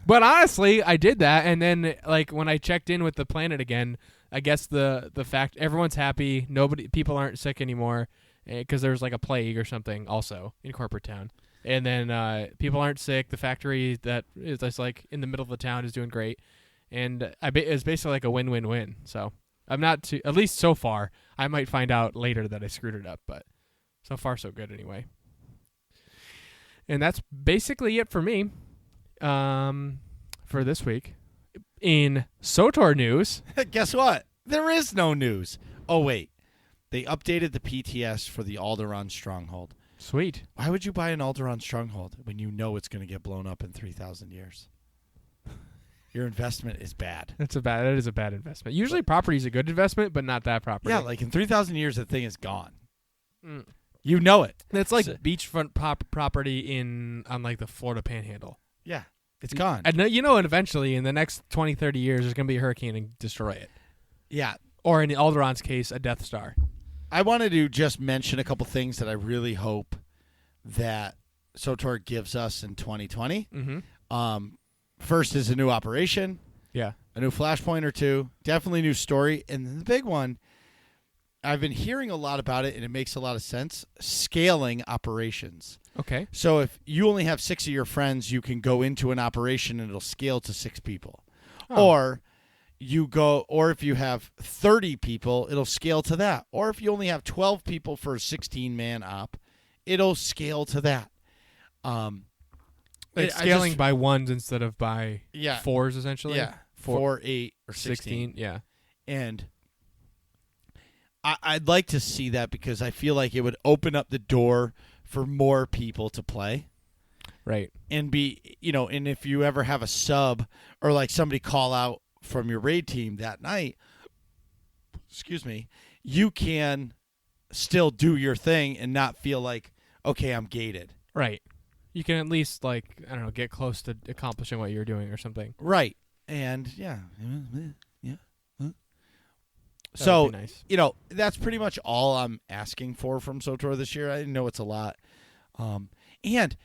But honestly, I did that. And then like when I checked in with the planet again, I guess the fact everyone's happy. People aren't sick anymore because there's like a plague or something also in corporate town. And then people aren't sick. The factory that is just like in the middle of the town is doing great. And it's basically like a win-win-win. So I'm not at least so far. I might find out later that I screwed it up, but so far so good anyway. And that's basically it for me for this week. In SOTOR news. Guess what? There is no news. Oh, wait. They updated the PTS for the Alderaan Stronghold. Sweet. Why would you buy an Alderaan Stronghold when you know it's going to get blown up in 3,000 years? Your investment is bad. That is a bad investment. Usually property is a good investment, but not that property. Yeah, like in 3,000 years, the thing is gone. Mm. You know it. It's like So- beachfront property on like the Florida Panhandle. Yeah, it's gone. And and eventually in the next 20, 30 years, there's going to be a hurricane and destroy it. Yeah. Or in Alderon's case, a Death Star. I wanted to just mention a couple things that I really hope that SOTOR gives us in 2020. Mm-hmm. First is a new operation, Yeah. a new flashpoint or two, definitely a new story. And then the big one, I've been hearing a lot about it, and it makes a lot of sense, scaling operations. Okay. So if you only have 6 of your friends, you can go into an operation and it'll scale to 6 people. Oh. Or if you have 30 people, it'll scale to that. Or if you only have 12 people for a 16-man op, it'll scale to that. Like scaling by ones instead of by fours, essentially. Yeah, 4, 8, or 16. Yeah. And I'd like to see that because I feel like it would open up the door for more people to play. Right. And and if you ever have a sub or like somebody call out from your raid team that night, you can still do your thing and not feel like, okay, I'm gated. Right. You can at least, get close to accomplishing what you're doing or something. Right. And, yeah. That So, would be nice. That's pretty much all I'm asking for from SOTOR this year. I know it's a lot. And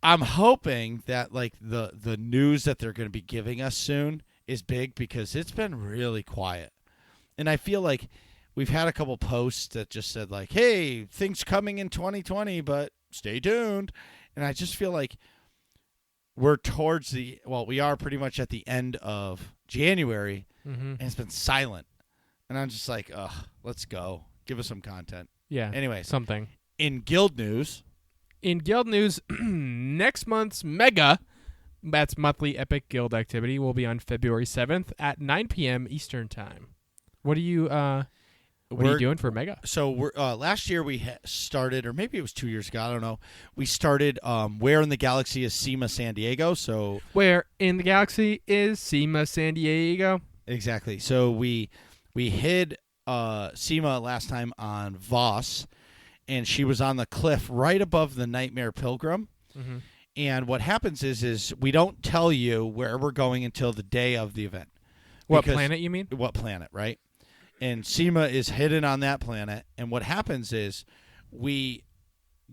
I'm hoping that, like, the news that they're going to be giving us soon is big because it's been really quiet. And I feel like we've had a couple posts that just said, like, hey, things coming in 2020, but stay tuned. And I just feel like we are pretty much at the end of January, Mm-hmm. and it's been silent. And I'm just like, ugh, let's go. Give us some content. Yeah. Anyways, Something. in guild news, next month's Mega, that's monthly Epic Guild activity, will be on February 7th at 9 p.m. Eastern Time. What are you doing for Mega? So we're last year we started, or maybe it was 2 years ago, I don't know. We started Where in the Galaxy is SEMA San Diego. So Where in the Galaxy is SEMA San Diego? exactly. So we hid SEMA last time on Voss, and she was on the cliff right above the Nightmare Pilgrim. Mm-hmm. And what happens is we don't tell you where we're going until the day of the event. What Because- planet, you mean? What planet, right? And SEMA is hidden on that planet. And what happens is we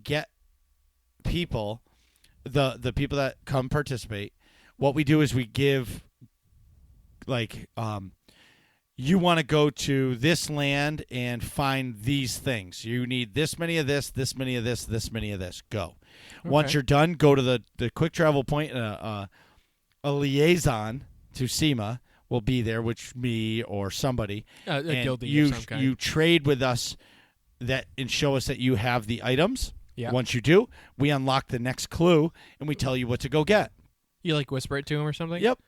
get people, the people that come participate, what we do is we give, like, you want to go to this land and find these things. You need this many of this many of this many of this. Go. Once Okay. you're done, go to the quick travel point. A liaison to SEMA will be there, which me or somebody. A And guildie of some kind. you trade with us and show us that you have the items. Yeah. Once you do, we unlock the next clue and we tell you what to go get. You whisper it to him or something? Yep.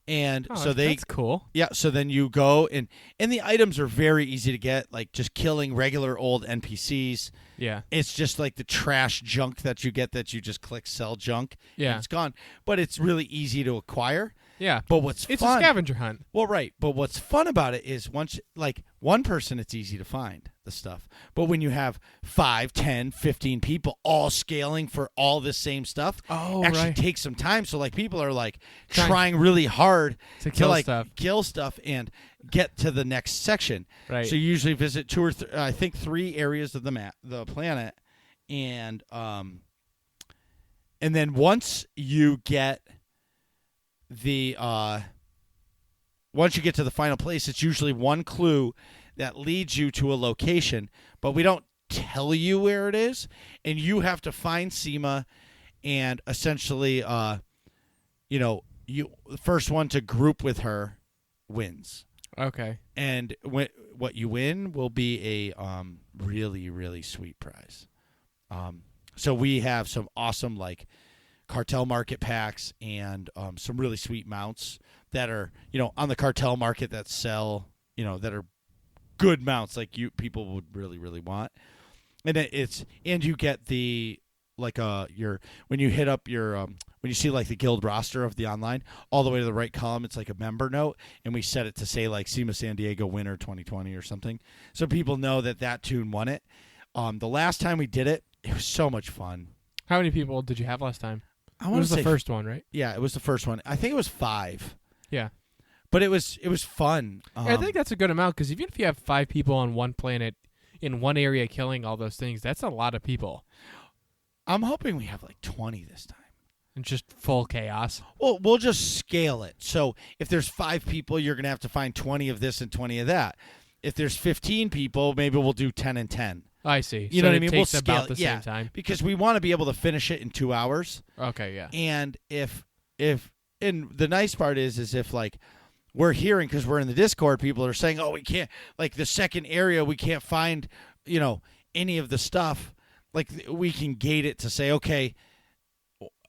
And Oh, so that's cool. yeah, so then you go and the items are very easy to get, like just killing regular old NPCs. Yeah. It's just like the trash junk that you get that you just click sell junk. And Yeah. it's gone. But it's really easy to acquire. Yeah. But what's It's fun, a scavenger hunt. well, right. But what's fun about it is once, like, one person, it's easy to find the stuff. But when you have 5, 10, 15 people all scaling for all the same stuff, Oh, actually right. takes some time. So, like, people are, like, Trying- trying really hard To kill like, stuff. kill stuff and get to the next section. Right. So you usually visit 2 or I think 3 areas of the planet. And then once you get once you get to the final place, it's usually one clue that leads you to a location, but we don't tell you where it is, and you have to find SEMA and essentially the first one to group with her wins. Okay. And what you win will be a really, really sweet prize. So we have some awesome, like, cartel market packs and some really sweet mounts that are, on the cartel market that sell, that are good mounts like people would really, really want. And you get the like your when you hit up your when you see like the guild roster of the online, all the way to the right column, it's like a member note, and we set it to say like SEMA San Diego winner 2020 or something, so people know that tune won it. The last time we did it, it was so much fun. How many people did you have last time? I It want was to say the first one, right? Yeah, it was the first one. I think it was 5. Yeah. But it was fun. I think that's a good amount because even if you have 5 people on one planet in one area killing all those things, that's a lot of people. I'm hoping we have like 20 this time. And just full chaos. Well, we'll just scale it. So if there's 5 people, you're going to have to find 20 of this and 20 of that. If there's 15 people, maybe we'll do 10 and 10. I see. You So know what I it mean? takes We'll about scale the it. same time. Because we want to be able to finish it in 2 hours. Okay, yeah. And if and the nice part is if like we're hearing, because we're in the Discord, people are saying, oh, we can't, like the second area, we can't find, any of the stuff. Like we can gate it to say, okay,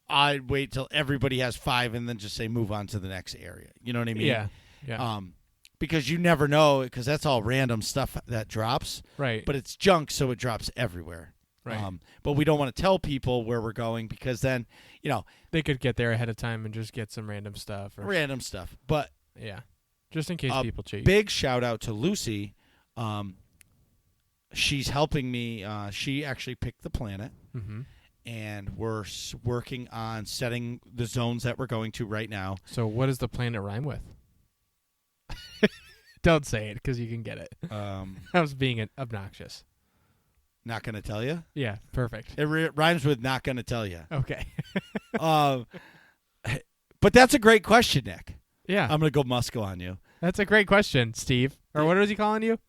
I'd wait till everybody has 5 and then just say move on to the next area. You know what I mean? Yeah. Yeah. Because you never know, because that's all random stuff that drops. Right. But it's junk, so it drops everywhere. Right. But we don't want to tell people where we're going because then, They could get there ahead of time and just get some random stuff. Or, random stuff. But yeah. Just in case people cheat. big shout out to Lucy. She's helping me. She actually picked the planet, and we're working on setting the zones that we're going to right now. So what does the planet rhyme with? Don't say it because you can get it. I was being obnoxious. Not going to tell you. Yeah, perfect. It rhymes with not going to tell you. Okay. But that's a great question, Nick. Yeah. I'm going to go Musco on you. That's a great question, Steve. Or what was he calling you?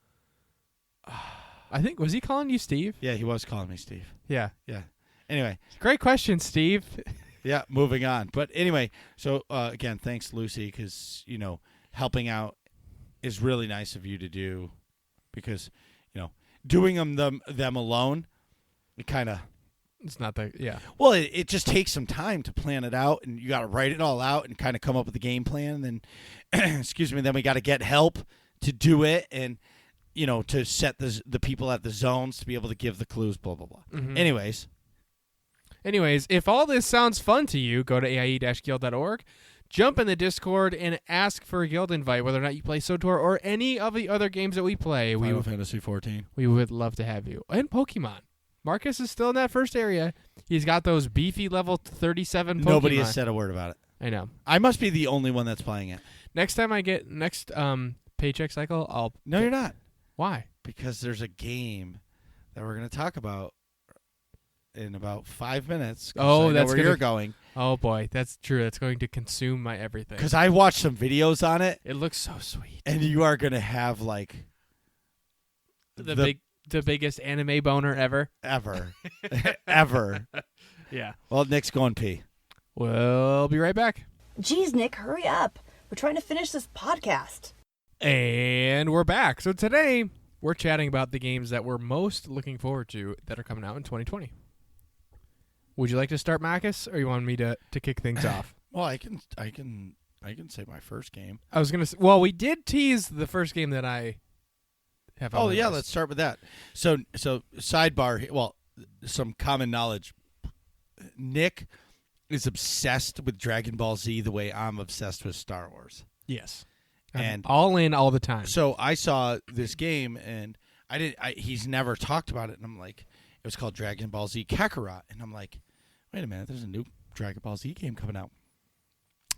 I think, was he calling you Steve? Yeah, he was calling me Steve. Yeah. Yeah. Anyway. Great question, Steve. Yeah, moving on. But anyway, so again, thanks, Lucy, because, helping out is really nice of you to do because, doing them alone, it kind of... It's not that, yeah. Well, it just takes some time to plan it out, and you got to write it all out and kind of come up with a game plan. And then, then we got to get help to do it and, to set the people at the zones to be able to give the clues, blah, blah, blah. Mm-hmm. Anyways, if all this sounds fun to you, go to aie-guild.org, jump in the Discord, and ask for a guild invite, whether or not you play SWTOR or any of the other games that we play. Final Fantasy 14. We would love to have you. And Pokemon. Marcus is still in that first area. He's got those beefy level 37 Pokemon. Nobody has said a word about it. I know. I must be the only one that's playing it. Next time I get paycheck cycle, I'll... No, you're not. Why? Because there's a game that we're going to talk about in about 5 minutes. Oh, that's where you're going. Oh, boy. That's true. That's going to consume my everything. Because I watched some videos on it. It looks so sweet. And you are going to have, like... The biggest anime boner ever. Ever. Ever. Yeah. Well, Nick's going pee. We'll be right back. Geez, Nick, hurry up. We're trying to finish this podcast. And we're back. So today, we're chatting about the games that we're most looking forward to that are coming out in 2020. Would you like to start, Marcus, or you want me to kick things off? Well, I can say my first game. I was going to well, we did tease the first game that I have on Oh, my yeah, list. let's start with that. So sidebar, well, some common knowledge. Nick is obsessed with Dragon Ball Z the way I'm obsessed with Star Wars. Yes. And I'm all in all the time. so I saw this game, and he's never talked about it, and I'm like, it was called Dragon Ball Z Kakarot, and I'm like, wait a minute, there's a new Dragon Ball Z game coming out.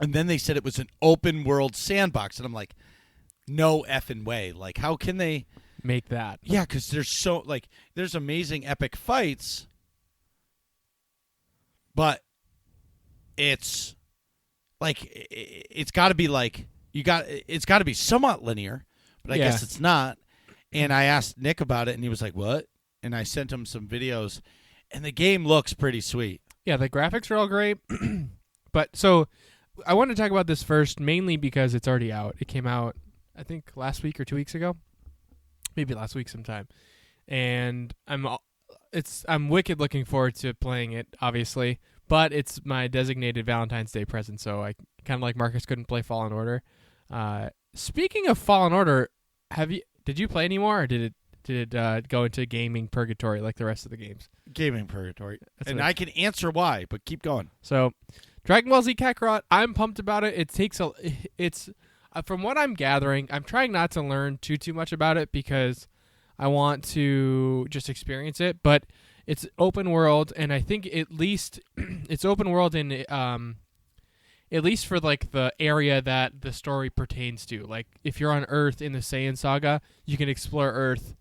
And then they said it was an open world sandbox, and I'm like, no effing way. Like, how can they make that? Yeah, because there's amazing epic fights, but it's like it's got to be like it's got to be somewhat linear, but I guess it's not. And I asked Nick about it, and he was like, "What?" And I sent him some videos, and the game looks pretty sweet. Yeah, the graphics are all great. But so I want to talk about this first, mainly because it's already out. It came out, I think, last week or 2 weeks ago, maybe last week sometime. And I'm wicked looking forward to playing it, obviously. But it's my designated Valentine's Day present, so I kind of like Marcus couldn't play Fallen Order. Speaking of Fallen Order, did you play anymore, or did go into gaming purgatory like the rest of the games. Gaming purgatory. That's And what- I can answer why, but keep going. So, Dragon Ball Z Kakarot, I'm pumped about it. It's from what I'm gathering, I'm trying not to learn too much about it because I want to just experience it. But it's open world, and I think at least it's open world in at least for like the area that the story pertains to. Like if you're on Earth in the Saiyan Saga, you can explore Earth.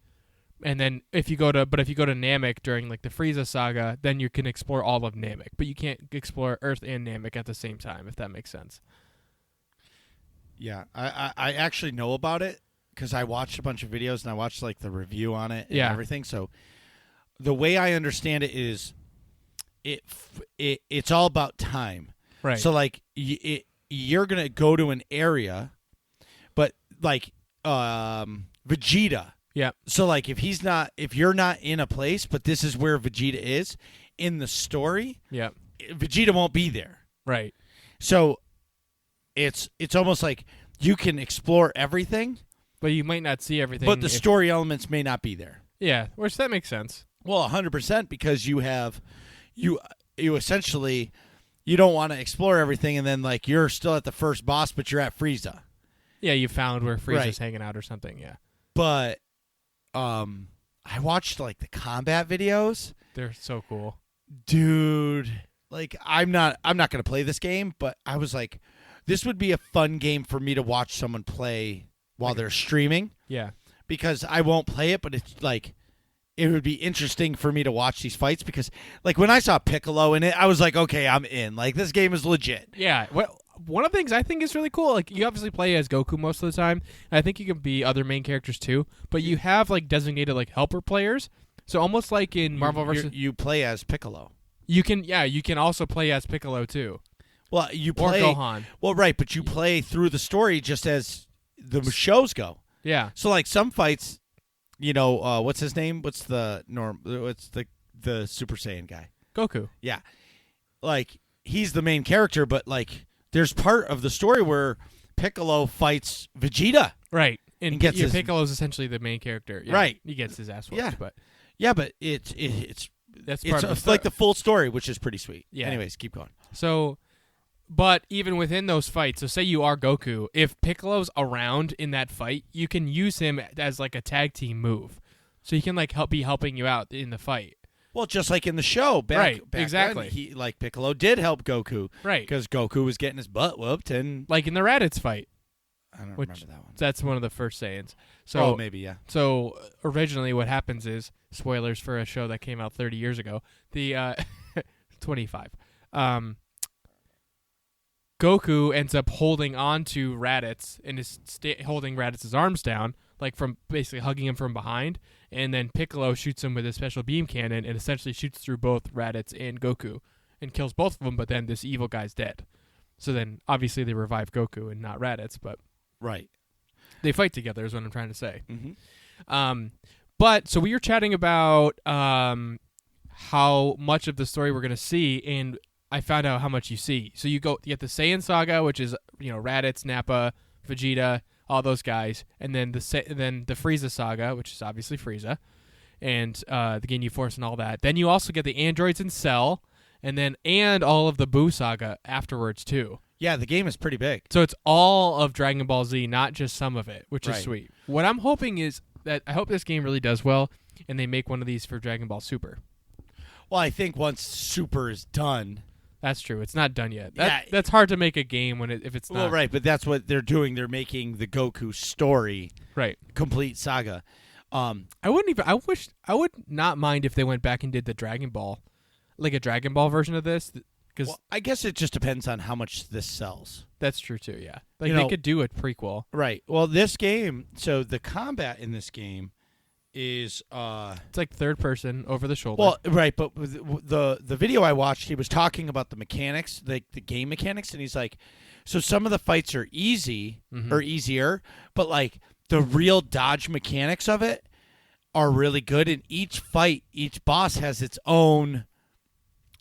And then if you go to Namek during like the Frieza saga, then you can explore all of Namek, but you can't explore Earth and Namek at the same time, if that makes sense. Yeah, I actually know about it because I watched a bunch of videos and I watched like the review on it and everything. So the way I understand it is, it's all about time. Right. So like you're gonna go to an area, but like Vegeta. Yeah. So like if you're not in a place, but this is where Vegeta is in the story, Yeah. Vegeta won't be there. Right. So it's almost like you can explore everything, But you might not see everything. but the story elements may not be there. Yeah, which that makes sense. Well, 100% because you essentially you don't want to explore everything and then like you're still at the first boss but you're at Frieza. Yeah, you found where Frieza's Right. hanging out or something, yeah. But I watched like the combat videos. They're so cool. Dude, like I'm not going to play this game, but I was like this would be a fun game for me to watch someone play while they're streaming Yeah. because I won't play it, but it's like it would be interesting for me to watch these fights because like when I saw Piccolo in it, I was like, okay, I'm in. Like this game is legit. Yeah. Well, one of the things I think is really cool, like you obviously play as Goku most of the time, and I think you can be other main characters too, but you have like designated like helper players. So almost like in Marvel vs. You play as Piccolo. You can also play as Piccolo too. Well, you Or play Gohan. Well, right, but you play through the story just as the shows go. Yeah. So like some fights, what's his name? What's the Super Saiyan guy? Goku. Yeah. Like he's the main character, but like there's part of the story where Piccolo fights Vegeta. Right. And gets his- Piccolo's essentially the main character. Yeah, Right. He gets his ass whooped, Yeah. but Yeah, but it's that's part of the like the full story, which is pretty sweet. Yeah. Anyways, keep going. So, but even within those fights, so say you are Goku, if Piccolo's around in that fight, you can use him as like a tag team move. So he can like be helping you out in the fight. Well, just like in the show, back exactly. then, Piccolo did help Goku, Right. Because Goku was getting his butt whooped, and Like in the Raditz fight. I don't Which- remember that one. That's one of the first Saiyans. So Maybe yeah. So originally what happens is, spoilers for a show that came out 30 years ago, the 25. Goku ends up holding on to Raditz and is holding Raditz's arms down, like from basically hugging him from behind, and then Piccolo shoots him with a special beam cannon and essentially shoots through both Raditz and Goku and kills both of them, but then this evil guy's dead. So then obviously they revive Goku and not Raditz, but Right. they fight together is what I'm trying to say. Mm-hmm. But so we were chatting about how much of the story we're going to see, and I found out how much you see. So you get the Saiyan Saga, which is Raditz, Nappa, Vegeta, all those guys, and then the Frieza Saga, which is obviously Frieza, and the Ginyu Force and all that. Then you also get the androids in Cell, and all of the Buu Saga afterwards too. Yeah, the game is pretty big. So it's all of Dragon Ball Z, not just some of it, which is Right. sweet. What I'm hoping is that I hope this game really does well, and they make one of these for Dragon Ball Super. Well, I think once Super is done. That's true. It's not done yet. Yeah. That's hard to make a game if it's not. Well, right, but that's what they're doing. They're making the Goku story Right. complete saga. I would not mind if they went back and did the Dragon Ball, like a Dragon Ball version of this, because Well, I guess it just depends on how much this sells. that's true too. Yeah, like You they know- could do a prequel. Right. Well, this game, so the combat in this game is It's like third person over the shoulder. well, right, but with the video I watched, he was talking about the mechanics, the game mechanics, and he's like, so some of the fights are easy Mhm. or easier, but like the real dodge mechanics of it are really good. And each fight, each boss has its own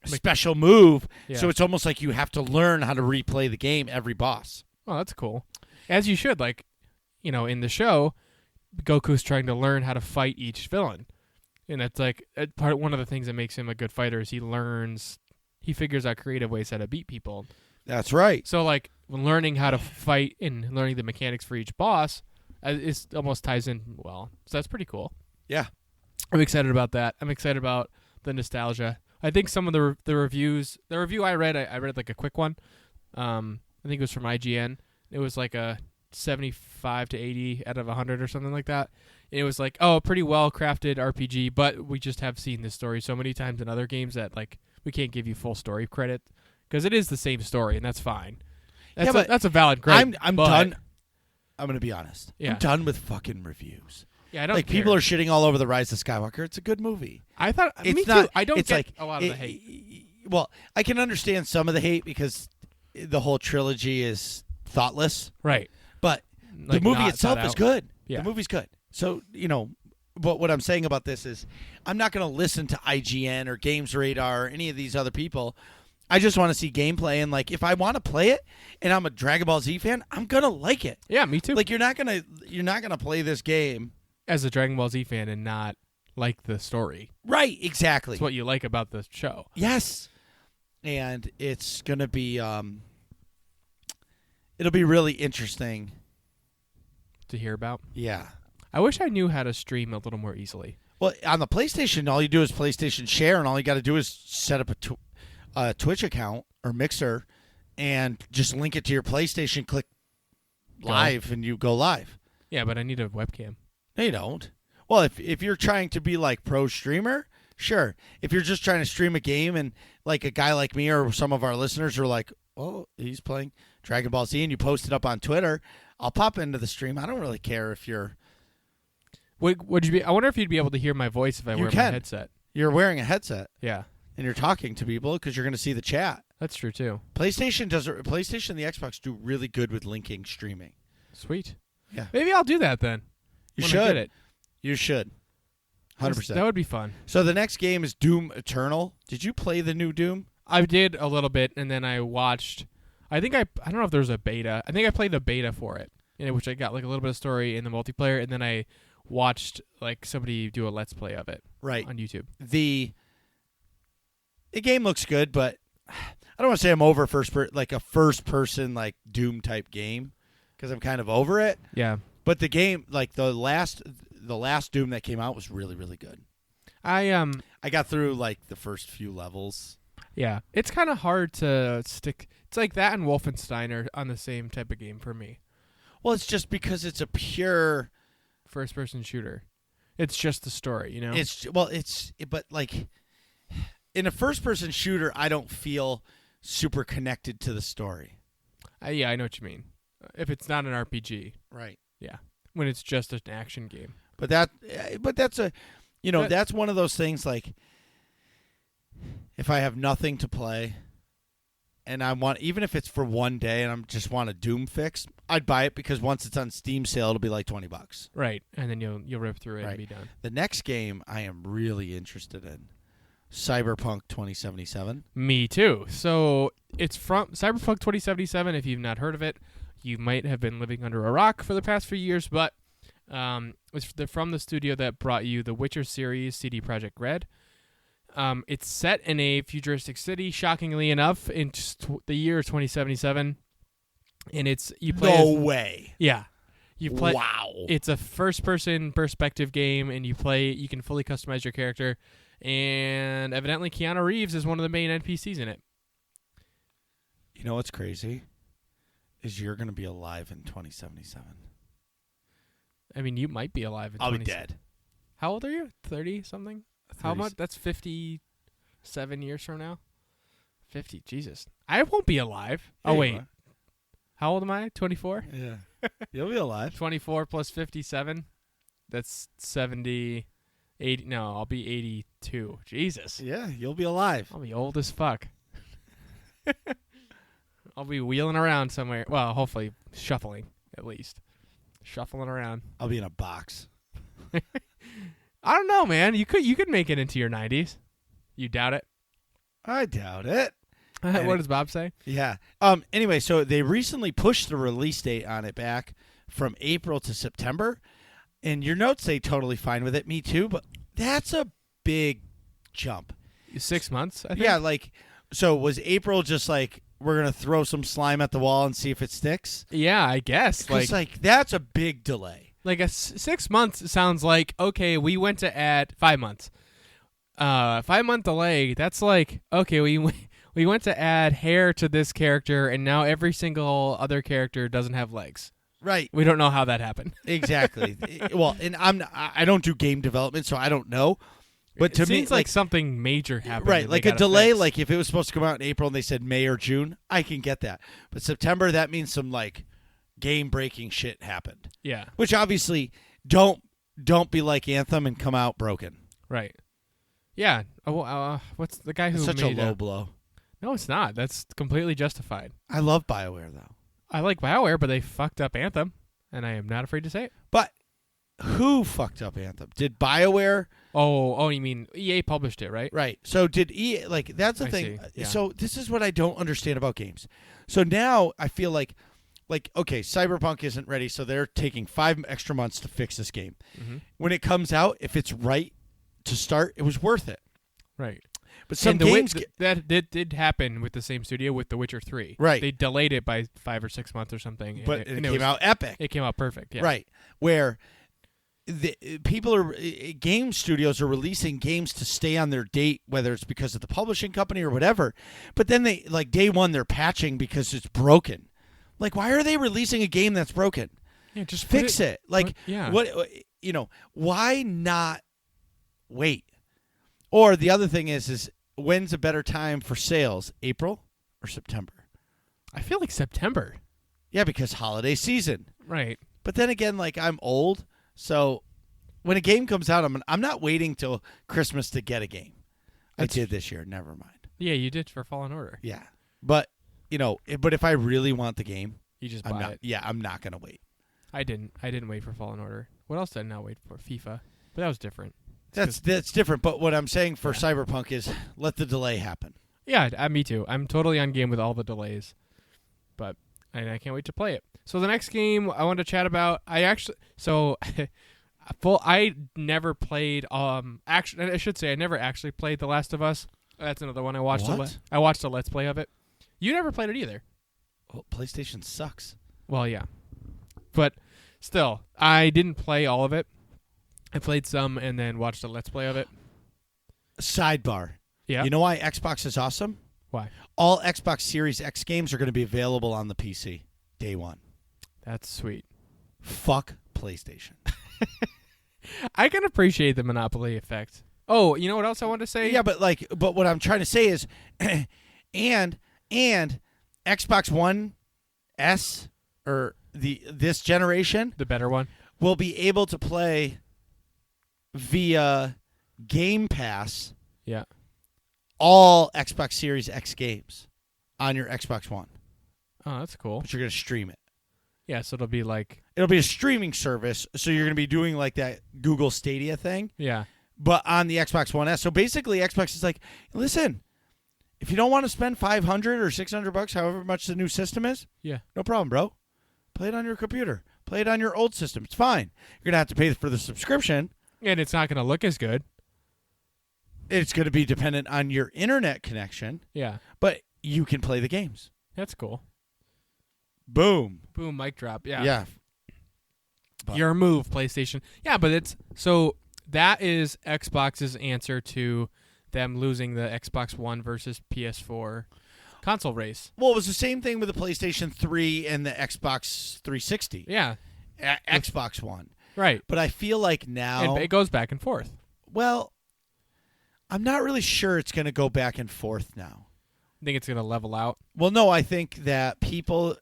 special move, Yeah. so it's almost like you have to learn how to replay the game every boss. Oh, that's cool. As you should. Like, in the show, Goku's trying to learn how to fight each villain, and that's like one of the things that makes him a good fighter is he figures out creative ways how to beat people. That's right. So like when learning how to fight and learning the mechanics for each boss, it almost ties in well. So that's pretty cool. Yeah. I'm excited about that. I'm excited about the nostalgia. I think some of the reviews, the review I read like a quick one. I think it was from IGN. It was like a 75 to 80 out of 100 or something like that. And it was like, oh, pretty well crafted RPG, but we just have seen this story so many times in other games that like we can't give you full story credit because it is the same story, and that's fine. That's a valid grade. I'm done. I'm going to be honest. Yeah. I'm done with fucking reviews. Yeah, I don't like care. people are shitting all over the Rise of Skywalker. It's a good movie. I thought It's me not. too. I don't it's get like, a lot of the hate. Well, I can understand some of the hate because the whole trilogy is thoughtless. Right. But Like, the movie not itself thought is out. good. Yeah. The movie's good. So, but what I'm saying about this is I'm not going to listen to IGN or Games Radar or any of these other people. I just want to see gameplay, and like if I want to play it and I'm a Dragon Ball Z fan, I'm going to like it. Yeah, me too. Like you're not going to play this game. As a Dragon Ball Z fan and not like the story. Right, exactly. It's what you like about the show. Yes. And it's going to be it'll be really interesting. To hear about. Yeah. I wish I knew how to stream a little more easily. Well, on the PlayStation, all you do is PlayStation Share, and all you got to do is set up a Twitch account or Mixer and just link it to your PlayStation, click live, and you go live. Yeah, but I need a webcam. No, you don't. Well, if you're trying to be like pro streamer, sure. If you're just trying to stream a game and like a guy like me or some of our listeners are like, oh, he's playing Dragon Ball Z, and you post it up on Twitter, I'll pop into the stream. I don't really care if you're... Would you be? I wonder if you'd be able to hear my voice if I wear my headset. You're wearing a headset. Yeah, and you're talking to people because you're going to see the chat. that's true too. PlayStation and the Xbox do really good with linking streaming. Sweet. Yeah. Maybe I'll do that then. You when should. I get it. You should. 100%. That would be fun. So the next game is Doom Eternal. Did you play the new Doom? I did a little bit, and then I watched. I don't know if there was a beta. I think I played the beta for it, in which I got like a little bit of story in the multiplayer, and then I watched like somebody do a let's play of it Right. on YouTube. The game looks good, but I don't want to say I'm over a first person like Doom type game because I'm kind of over it. Yeah. But the game, like the last Doom that came out was really, really good. I got through like the first few levels. Yeah, it's kind of hard to stick. It's like that and Wolfenstein are on the same type of game for me. Well, it's just because it's a pure First-person shooter. It's just the story, but like in a first-person shooter, I don't feel super connected to the story. Yeah, I know what you mean. If it's not an RPG, Right. yeah. When it's just an action game. But that's that's one of those things like if I have nothing to play and I want, even if it's for one day and I just want a Doom fix, I'd buy it because once it's on Steam sale, it'll be like $20. Right. And then you'll rip through it and be done. The next game I am really interested in, Cyberpunk 2077. Me too. So it's from Cyberpunk 2077. If you've not heard of it, you might have been living under a rock for the past few years, but it's from the studio that brought you the Witcher series, CD Projekt Red. It's set in a futuristic city, shockingly enough, in the year 2077, and No way. Yeah, you play. Wow. It's a first-person perspective game, and you can fully customize your character, and evidently Keanu Reeves is one of the main NPCs in it. You know what's crazy? Is you're going to be alive in 2077. I mean, you might be alive. I'll be dead. How old are you? 30 something? How much? That's 57 years from now. 50. Jesus, I won't be alive. Yeah, oh you wait, are. how old am I? 24. Yeah, you'll be alive. 24 plus 57. That's 70. 80. No, I'll be 82. Jesus. Yeah, you'll be alive. I'll be old as fuck. I'll be wheeling around somewhere. Well, hopefully shuffling at least. Shuffling around. I'll be in a box. I don't know, man. You could make it into your 90s. You doubt it? I doubt it. What does Bob say? Yeah. Anyway, so they recently pushed the release date on it back from April to September. And your notes say totally fine with it. Me too, but that's a big jump. 6 months, I think. Yeah, like, so was April just like, we're going to throw some slime at the wall and see if it sticks? Yeah, I guess. Because, like, that's a big delay. Like 6 months sounds like, okay, we went to add 5 months. 5-month delay, that's like, okay, we went to add hair to this character, and now every single other character doesn't have legs. Right. We don't know how that happened. Exactly. Well, and I don't do game development, so I don't know. But to it me, seems like something major happened. right, and like they a gotta delay, fix. like if it was supposed to come out in April and they said May or June, I can get that. But September, that means some like game-breaking shit happened. Yeah, Which obviously don't be like Anthem and come out broken. right. Yeah. What's the guy who It's such a made low blow. No, it's not. That's completely justified. I love BioWare though. I like BioWare, but they fucked up Anthem, and I am not afraid to say it. But who fucked up Anthem? Did BioWare? Oh, you mean EA published it, right? Right. So did EA? Like that's the I thing. see, yeah. So this is what I don't understand about games. So now I feel like okay, Cyberpunk isn't ready, so they're taking 5 extra months to fix this game. Mm-hmm. When it comes out, if it's right to start, it was worth it. Right. But some and games, that did happen with the same studio with The Witcher 3. Right. They delayed it by 5 or 6 months or something. but and it was- came out epic. It came out perfect. Yeah. Right. Where the people are game studios are releasing games to stay on their date, whether it's because of the publishing company or whatever. But then they like day one they're patching because it's broken. Like, why are they releasing a game that's broken? Yeah. Just Fix it. Like, yeah. what why not wait? Or the other thing is when's a better time for sales? April or September? I feel like September. Yeah, because holiday season. Right. But then again, like I'm old, so when a game comes out, I'm not waiting till Christmas to get a game. I did this year. Never mind. Yeah, you did for Fallen Order. Yeah, but but if I really want the game, You just I'm buy not. it. Yeah, I'm not gonna wait. I didn't wait for Fallen Order. What else did I not wait for? FIFA. But that was different. That's different. But what I'm saying for Yeah. Cyberpunk is let the delay happen. Yeah, me too. I'm totally on game with all the delays, but I can't wait to play it. So the next game I want to chat about, I never played. Actually, I should say I never actually played The Last of Us. That's another one I watched. What? I watched a Let's Play of it. You never played it either. Well, PlayStation sucks. Well, yeah, but still, I didn't play all of it. I played some and then watched a Let's Play of it. Sidebar. Yeah. You know why Xbox is awesome? Why? All Xbox Series X games are going to be available on the PC day one. That's sweet. Fuck PlayStation. I can appreciate the monopoly effect. Oh, you know what else I wanted to say? Yeah, but what I'm trying to say is, and Xbox One S or this generation The better one. will be able to play via Game Pass Yeah. all Xbox Series X games on your Xbox One, Oh, that's cool. but you're going to stream it. Yeah, so it'll be like, It'll be a streaming service, so you're going to be doing like that Google Stadia thing, yeah, but on the Xbox One S. So basically, Xbox is like, listen, if you don't want to spend $500 or $600, however much the new system is, yeah. no problem, bro. Play it on your computer. Play it on your old system. It's fine. You're going to have to pay for the subscription. And it's not going to look as good. It's going to be dependent on your internet connection, Yeah, but you can play the games. that's cool. Boom. Boom, mic drop. Yeah. Yeah. But- Your move, PlayStation. Yeah, but it's, so that is Xbox's answer to them losing the Xbox One versus PS4 console race. Well, it was the same thing with the PlayStation 3 and the Xbox 360. Yeah, Xbox One. right. But I feel like now, And it goes back and forth. well, I'm not really sure it's going to go back and forth now. I think it's going to level out. Well, no, I think that people,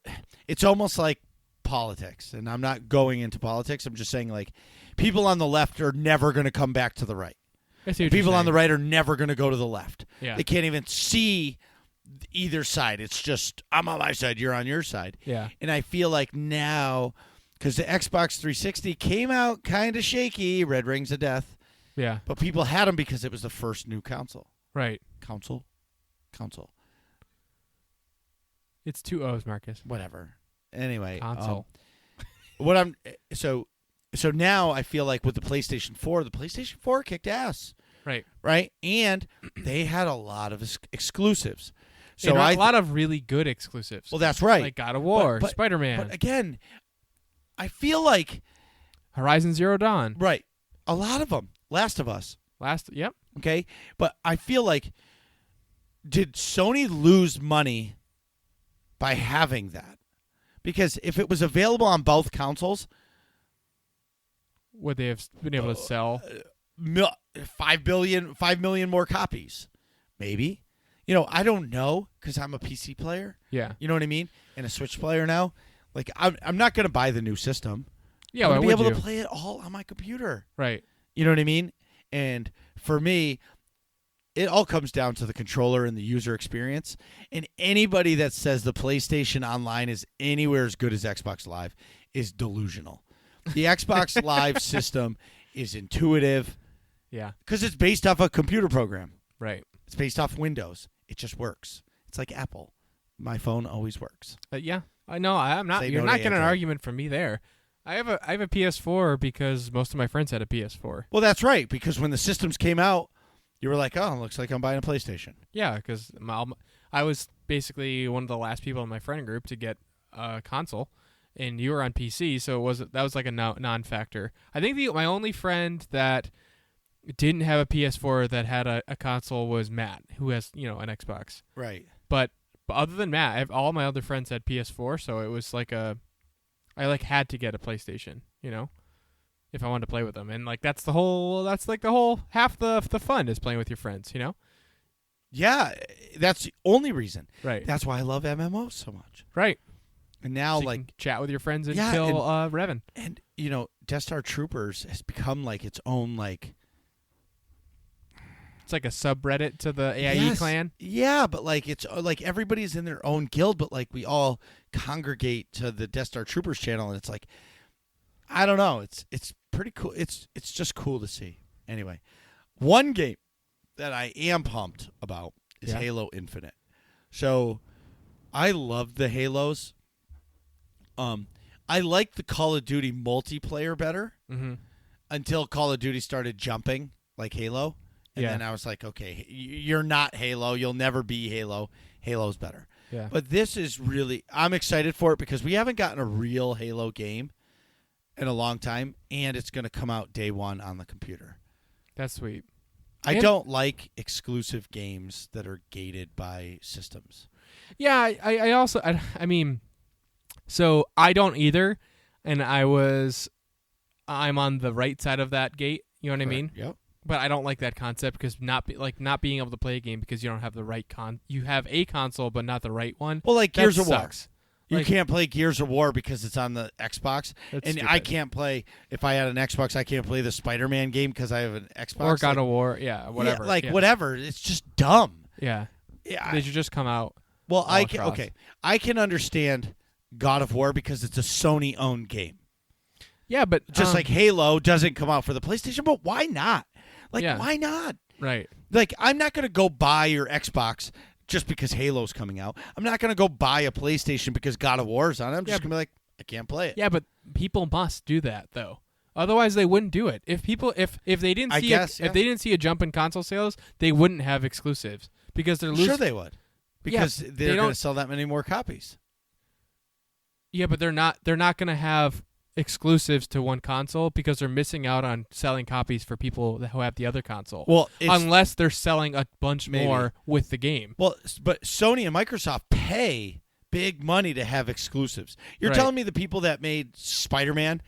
it's almost like politics. And I'm not going into politics. I'm just saying, like, people on the left are never going to come back to the right. I see what People you're on the saying. right are never going to go to the left. Yeah. They can't even see either side. It's just, I'm on my side, you're on your side. Yeah. And I feel like now, because the Xbox 360 came out kind of shaky, Red Rings of Death, Yeah. but people had them because it was the first new console. Right. Console? It's 2 O's, Marcus. Whatever. Anyway. Console. So So now I feel like with the PlayStation 4 kicked ass, Right. right? And they had a lot of exclusives. So And a a lot of really good exclusives. well, that's right. Like God of War, But- Spider-Man, But again, I feel like Horizon Zero Dawn. right, a lot of them. Last of Us, Yep. okay? But I feel like did Sony lose money by having that? Because if it was available on both consoles, Would they have been able to sell? 5 million more copies, maybe. I don't know because I'm a PC player. Yeah. You know what I mean? And a Switch player now. Like I'm not going to buy the new system. Yeah, I'm why gonna be would able you? to play it all on my computer. Right. You know what I mean? And for me, it all comes down to the controller and the user experience. And anybody that says the PlayStation Online is anywhere as good as Xbox Live is delusional. The Xbox Live system is intuitive Yeah. because it's based off a computer program. Right. It's based off Windows. It just works. It's like Apple. My phone always works. Yeah. I know. I'm not. Say You're no not to getting an Android. argument from me there. I have a PS4 because most of my friends had a PS4. Well, that's right, because when the systems came out, you were like, oh, it looks like I'm buying a PlayStation. Yeah, because I was basically one of the last people in my friend group to get a console, and you were on PC, so that was like a non-factor. I think my only friend that didn't have a PS4 that had a console was Matt, who has an Xbox. Right. But other than Matt, all my other friends had PS4, so it was like I had to get a PlayStation, if I wanted to play with them, and like that's the whole half the fun is playing with your friends, Yeah, that's the only reason. Right. That's why I love MMOs so much. Right. And now, So you like, can chat with your friends and Yeah, kill Revan. and Death Star Troopers has become like its own like. It's like a subreddit to the AIE Yes. clan. Yeah, but like it's like everybody's in their own guild, but like we all congregate to the Death Star Troopers channel, and it's like, I don't know, it's pretty cool. It's just cool to see. Anyway, one game that I am pumped about is Yeah. Halo Infinite. So I love the Halos. I like the Call of Duty multiplayer better Mm-hmm. until Call of Duty started jumping like Halo. And Yeah. then I was like, okay, you're not Halo. You'll never be Halo. Halo's better. Yeah. But this is really, I'm excited for it because we haven't gotten a real Halo game in a long time, and it's going to come out day one on the computer. That's sweet. I And- don't like exclusive games that are gated by systems. Yeah, I also I mean, so I don't either, and I'm on the right side of that gate. You know what I mean? Yep. But I don't like that concept because not being able to play a game because you don't have the right you have a console but not the right one. Well, like That Gears of War. sucks. You Like- can't play Gears of War because it's on the Xbox. That's And stupid. I can't play, if I had an Xbox, I can't play the Spider-Man game because I have an Xbox. or God Like, of War, yeah, whatever. Yeah, yeah. whatever. It's just dumb. Yeah, Yeah. they should just come out. Well, all across. I can understand God of War because it's a Sony-owned game. Yeah, but Just like Halo doesn't come out for the PlayStation, but why not? Like, Yeah. why not? right. Like, I'm not going to go buy your Xbox just because Halo's coming out. I'm not going to go buy a PlayStation because God of War's on it. I'm Yeah, just going to be like, I can't play it. Yeah, but people must do that though. Otherwise, they wouldn't do it. If they didn't I see guess, if yeah. they didn't see a jump in console sales, they wouldn't have exclusives because they're losing. Sure they would. Because they they're going don't- to sell that many more copies. Yeah, but they're not going to have exclusives to one console because they're missing out on selling copies for people who have the other console. Well, unless they're selling a bunch Maybe. more with the game. but Sony and Microsoft pay big money to have exclusives. You're Right. telling me the people that made Spider-Man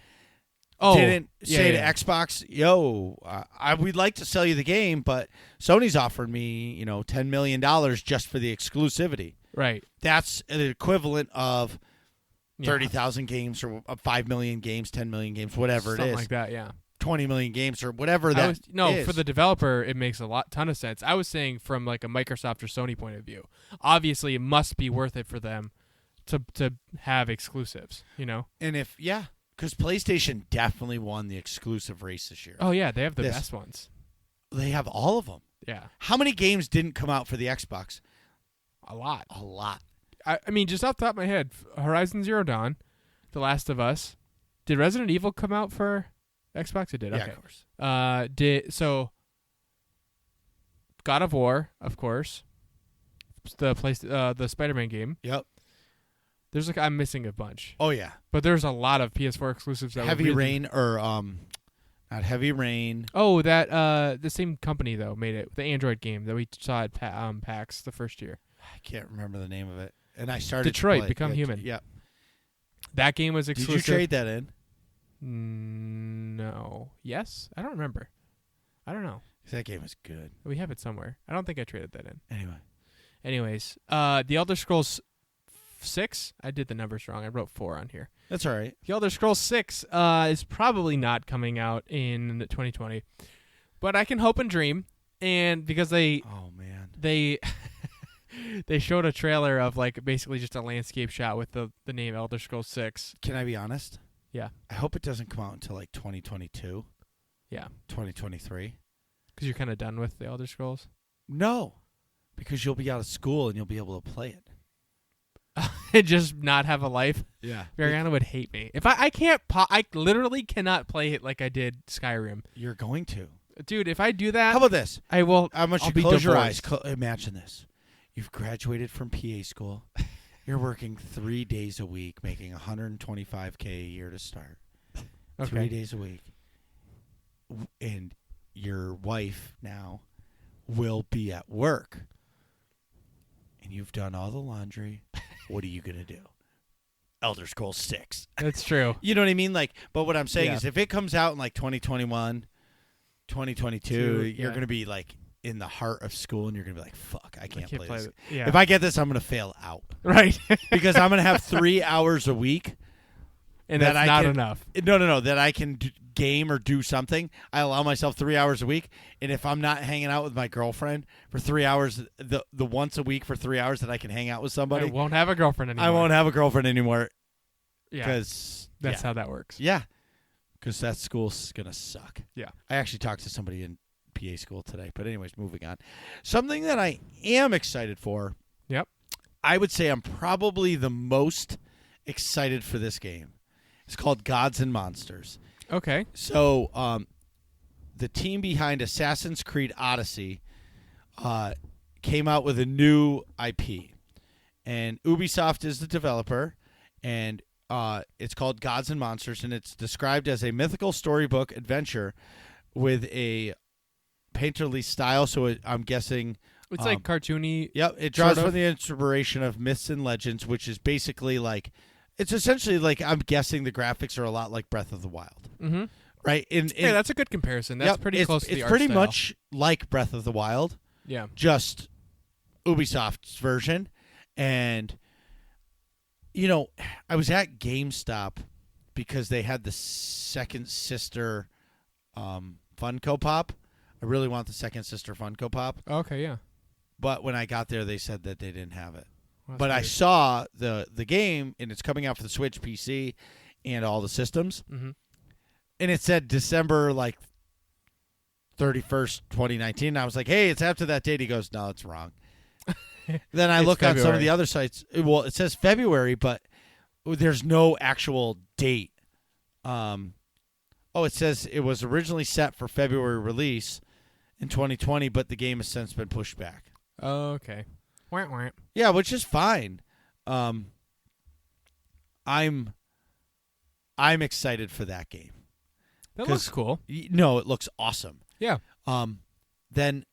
Oh, didn't yeah, say yeah. to Xbox, "Yo, we'd like to sell you the game, but Sony's offered me, $10 million just for the exclusivity." Right. That's an equivalent of Yeah. 30,000 games or 5 million games, 10 million games, whatever Something it is, like that, yeah. 20 million games or whatever that is. For the developer, it makes a ton of sense. I was saying from like a Microsoft or Sony point of view. Obviously, it must be worth it for them to have exclusives. And because PlayStation definitely won the exclusive race this year. Oh yeah, they have the This- best ones. They have all of them. Yeah, How many games didn't come out for the Xbox? a lot. A lot. I mean, just off the top of my head, Horizon Zero Dawn, The Last of Us. Did Resident Evil come out for Xbox it did. Yeah, Okay. of course. God of War, of course. The Spider-Man game. Yep. I'm missing a bunch, Oh yeah. but there's a lot of PS4 exclusives. That Heavy really, Rain or not Heavy Rain. Oh, that the same company though made it. The Android game that we saw at PAX the first year. I can't remember the name of it. And I started Detroit, to play. Become Yeah, Human. Yeah. That game was Did exclusive. you trade that in? No. Yes? I don't remember. I don't know. That game is good. We have it somewhere. I don't think I traded that in. Anyway. Anyways, The Elder Scrolls 6. I did the numbers wrong. I wrote 4 on here. That's all right. The Elder Scrolls 6 is probably not coming out in 2020, but I can hope and dream. And because they Oh man. they showed a trailer of like basically just a landscape shot with the name Elder Scrolls 6. Can I be honest? Yeah. I hope it doesn't come out until like 2022, Yeah, 2023. because you're kind of done with the Elder Scrolls. No. Because you'll be out of school and you'll be able to play it. Just not have a life. Yeah. Mariana would hate me if I can't. I literally cannot play it like I did Skyrim, You're going to. dude. If I do that, How about this? I will. I want you I'll to be close your eyes. divorced. Imagine this. You've graduated from PA school. You're working 3 days a week, making $125K a year to start. 3 days a week. And your wife now will be at work. And you've done all the laundry. What are you going to do? Elder Scrolls 6. That's true. You know what I mean? Like, but what I'm saying Yeah. is if it comes out in like 2021, 2022, Dude, you're yeah. going to be like in the heart of school and you're going to be like, fuck, I can't play this. it. Yeah. If I get this, I'm going to fail out right, because I'm going to have 3 hours a week. and that that's I not can- enough. No, that I can game or do something. I allow myself 3 hours a week. And if I'm not hanging out with my girlfriend for 3 hours, the once a week for 3 hours that I can hang out with I somebody, won't have a girlfriend anymore. I won't have a girlfriend anymore Yeah, because that's how that works. Yeah, because that school's going to suck. Yeah. I actually talked to somebody in PA school today. But anyways, moving on. Something that I am excited for. Yep. I would say I'm probably the most excited for this game. It's called Gods and Monsters. Okay. So the team behind Assassin's Creed Odyssey came out with a new IP. And Ubisoft is the developer. And it's called Gods and Monsters. And it's described as a mythical storybook adventure with a painterly style. So I'm guessing... It's like cartoony. Yep, it draws sort of. from the inspiration of myths and legends, which is basically like... It's essentially like, I'm guessing the graphics are a lot like Breath of the Wild. Mm-hmm. Right? Yeah, that's a good comparison. That's yep, pretty it's- close to the It's art pretty style. much like Breath of the Wild, Yeah. just Ubisoft's version. And, you know, I was at GameStop because they had the Second Sister Funko Pop. I really want the Second Sister Funko Pop. Okay. Yeah. But when I got there, they said that they didn't have it. Well, But I that's saw the game, and it's coming out for the Switch, PC, and all the systems. weird. Mhm. And it said December, like, 31st, 2019. And I was like, hey, it's after that date. He goes, no, it's wrong. Then I It's look on some of February. the other sites. Well, it says February, but there's no actual date. It says it was originally set for February release in 2020, but the game has since been pushed back. Okay. Wah, wah. Yeah, which is fine. I'm excited for that game. That 'Cause- looks cool. No, it looks awesome. Yeah. Then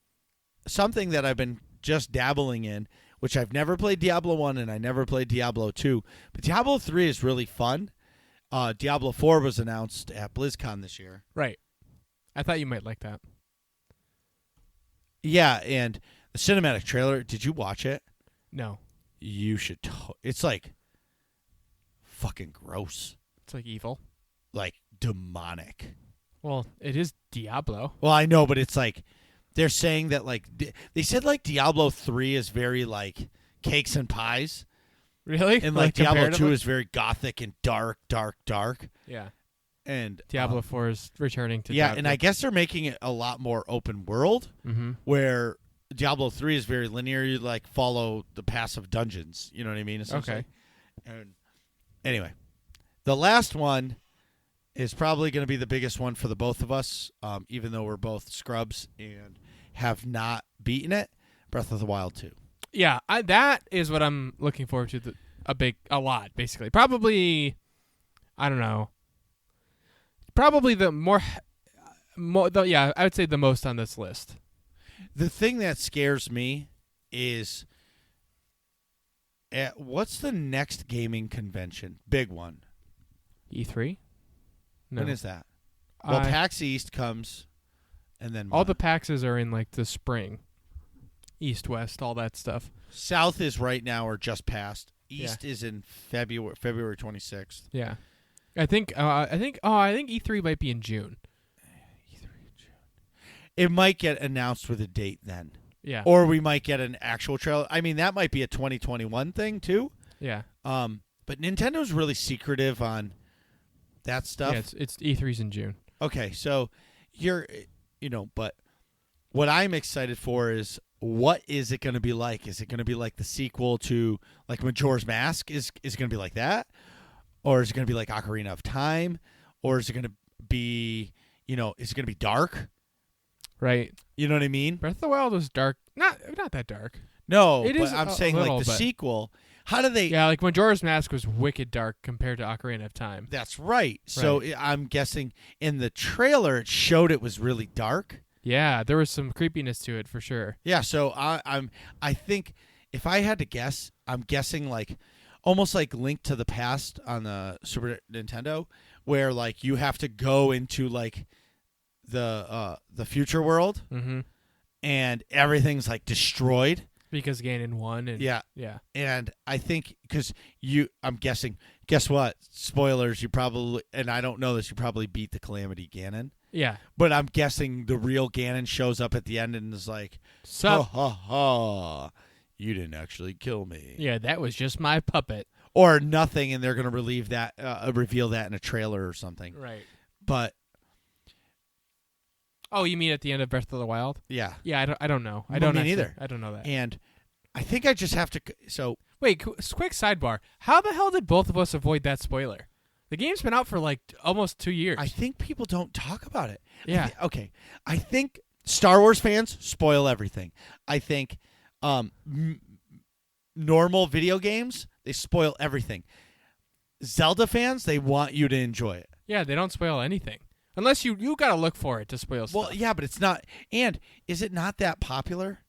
something that I've been just dabbling in, which I've never played Diablo 1 and I never played Diablo 2, but Diablo 3 is really fun. Diablo 4 was announced at BlizzCon this year. Right. I thought you might like that. Yeah, and the cinematic trailer, did you watch it? No. You should. It's like fucking gross. It's like evil. Like demonic. Well, it is Diablo. Well, I know, but it's like they're saying that like they said like Diablo 3 is very like cakes and pies, Really? and like Diablo 2 comparatively? is very gothic and dark. Yeah. And Diablo 4 is returning to yeah, Diablo. and I guess they're making it a lot more open world, Mm-hmm. where Diablo 3 is very linear. You like follow the paths of dungeons. You know what I mean? Essentially. Okay. And anyway, the last one is probably going to be the biggest one for the both of us, even though we're both scrubs and have not beaten it. Breath of the Wild 2. Yeah, that is what I'm looking forward to. A lot, basically. Probably, I don't know. Probably the I would say the most on this list. The thing that scares me is, what's the next gaming convention? Big one. E3? No. When is that? Well, PAX East comes, and then all what? the PAXs are in like the spring. East, West, all that stuff. South is right now or just past. East is in February 26th. Yeah. I think E3 might be in June. E3 in June. It might get announced with a date then. Yeah. Or we might get an actual trailer. I mean, that might be a 2021 thing too. Yeah. But Nintendo's really secretive on that stuff. Yeah, it's E3's in June. Okay, so but what I'm excited for is, what is it going to be like? Is it going to be like the sequel to like Majora's Mask? Is it going to be like that? Or is it going to be like Ocarina of Time? Or is it going to be, is it going to be dark? Right. You know what I mean? Breath of the Wild was dark. Not that dark. No, It but is I'm a saying little, like the but- sequel. How do they? Yeah, like Majora's Mask was wicked dark compared to Ocarina of Time. That's right. So I'm guessing in the trailer it showed it was really dark. Yeah, there was some creepiness to it for sure. Yeah, so I think if I had to guess, I'm guessing like almost like Link to the Past on the Super Nintendo, where like you have to go into like the future world, and everything's like destroyed because Ganon won. And yeah. And I think because I'm guessing. Guess what? Spoilers. You probably, and I don't know this. You probably beat the Calamity Ganon. Yeah. But I'm guessing the real Ganon shows up at the end and is like, Sup? ha ha ha, you didn't actually kill me. Yeah, that was just my puppet. Or nothing, and they're going to reveal that in a trailer or something. Right. But oh, you mean at the end of Breath of the Wild? yeah. Yeah, I don't know. I Well, don't me actually- neither. I don't know that. And I think I just have to. So Wait, quick sidebar. How the hell did both of us avoid that spoiler? The game's been out for like almost 2 years. I think people don't talk about it. Yeah. I think Star Wars fans spoil everything. I think normal video games, they spoil everything. Zelda fans, they want you to enjoy it. Yeah, they don't spoil anything. Unless you got to look for it to spoil stuff. Well, yeah, but it's not. And is it not that popular?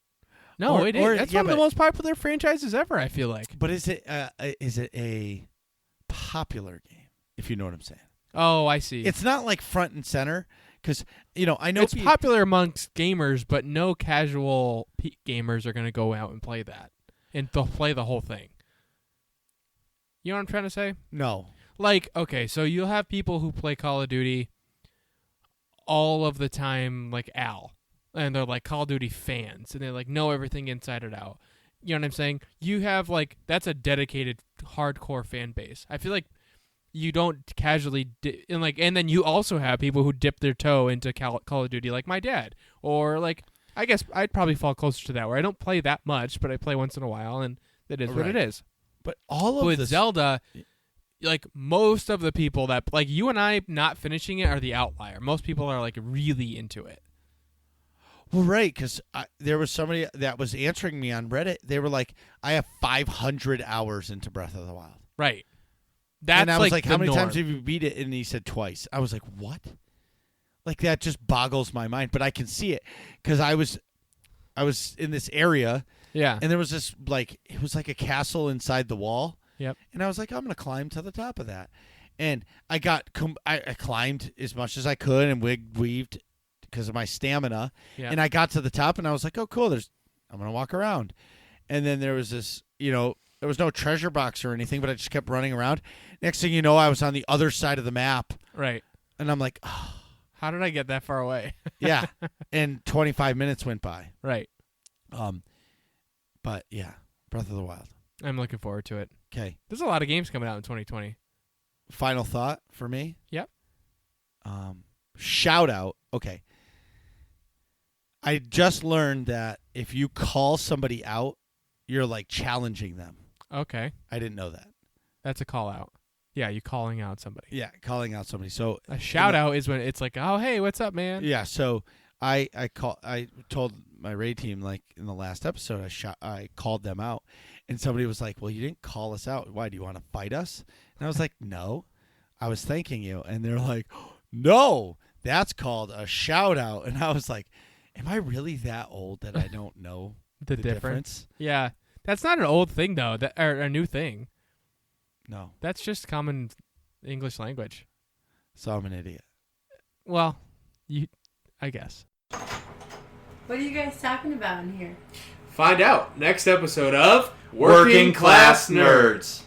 No, or- it is. or- That's yeah, one of the but- most popular franchises ever, I feel like. But is it a popular game? If you know what I'm saying. Oh, I see. It's not like front and center because I know It's popular amongst gamers, but no casual gamers are going to go out and play that. And they'll play the whole thing. You know what I'm trying to say? No. Like, okay, so you'll have people who play Call of Duty all of the time, like Al. And they're like Call of Duty fans. And they like know everything inside and out. You know what I'm saying? You have like, that's a dedicated hardcore fan base. I feel like you don't casually and then you also have people who dip their toe into Call of Duty, like my dad, or like I guess I'd probably fall closer to that, where I don't play that much, but I play once in a while, and that is what it Right. is. But all of With this, Zelda, like most of the people that like you and I not finishing it are the outlier. Most people are like really into it. well, right? Because there was somebody that was answering me on Reddit. They were like, "I have 500 hours into Breath of the Wild." Right. That's and I was like like, "How the many norm. times have you beat it?" And he said twice. I was like, "What?" Like that just boggles my mind. But I can see it because I was in this area. Yeah. And there was this, like, it was like a castle inside the wall. Yep. And I was like, I'm going to climb to the top of that. And I climbed as much as I could and weaved because of my stamina. Yeah. And I got to the top and I was like, oh, cool. I'm going to walk around. And then there was this, there was no treasure box or anything, but I just kept running around. Next thing you know, I was on the other side of the map. Right. And I'm like, oh, How did I get that far away? yeah. And 25 minutes went by. Right. But yeah, Breath of the Wild. I'm looking forward to it. Okay. There's a lot of games coming out in 2020. Final thought for me. Yep. Shout out. Okay. I just learned that if you call somebody out, you're like challenging them. Okay. I didn't know that. That's a call out. Yeah, you calling out somebody. Yeah, calling out somebody. So A shout out is when it's like, oh, hey, what's up, man? yeah, so I told my raid team, like, in the last episode, I called them out, and somebody was like, well, you didn't call us out. Why, do you want to fight us? And I was like, no, I was thanking you. And they're like, no, that's called a shout out. And I was like, am I really that old that I don't know the difference? Yeah, that's not an old thing though, or a new thing. No. That's just common English language. So I'm an idiot. Well, I guess. What are you guys talking about in here? Find out next episode of Working Class Nerds.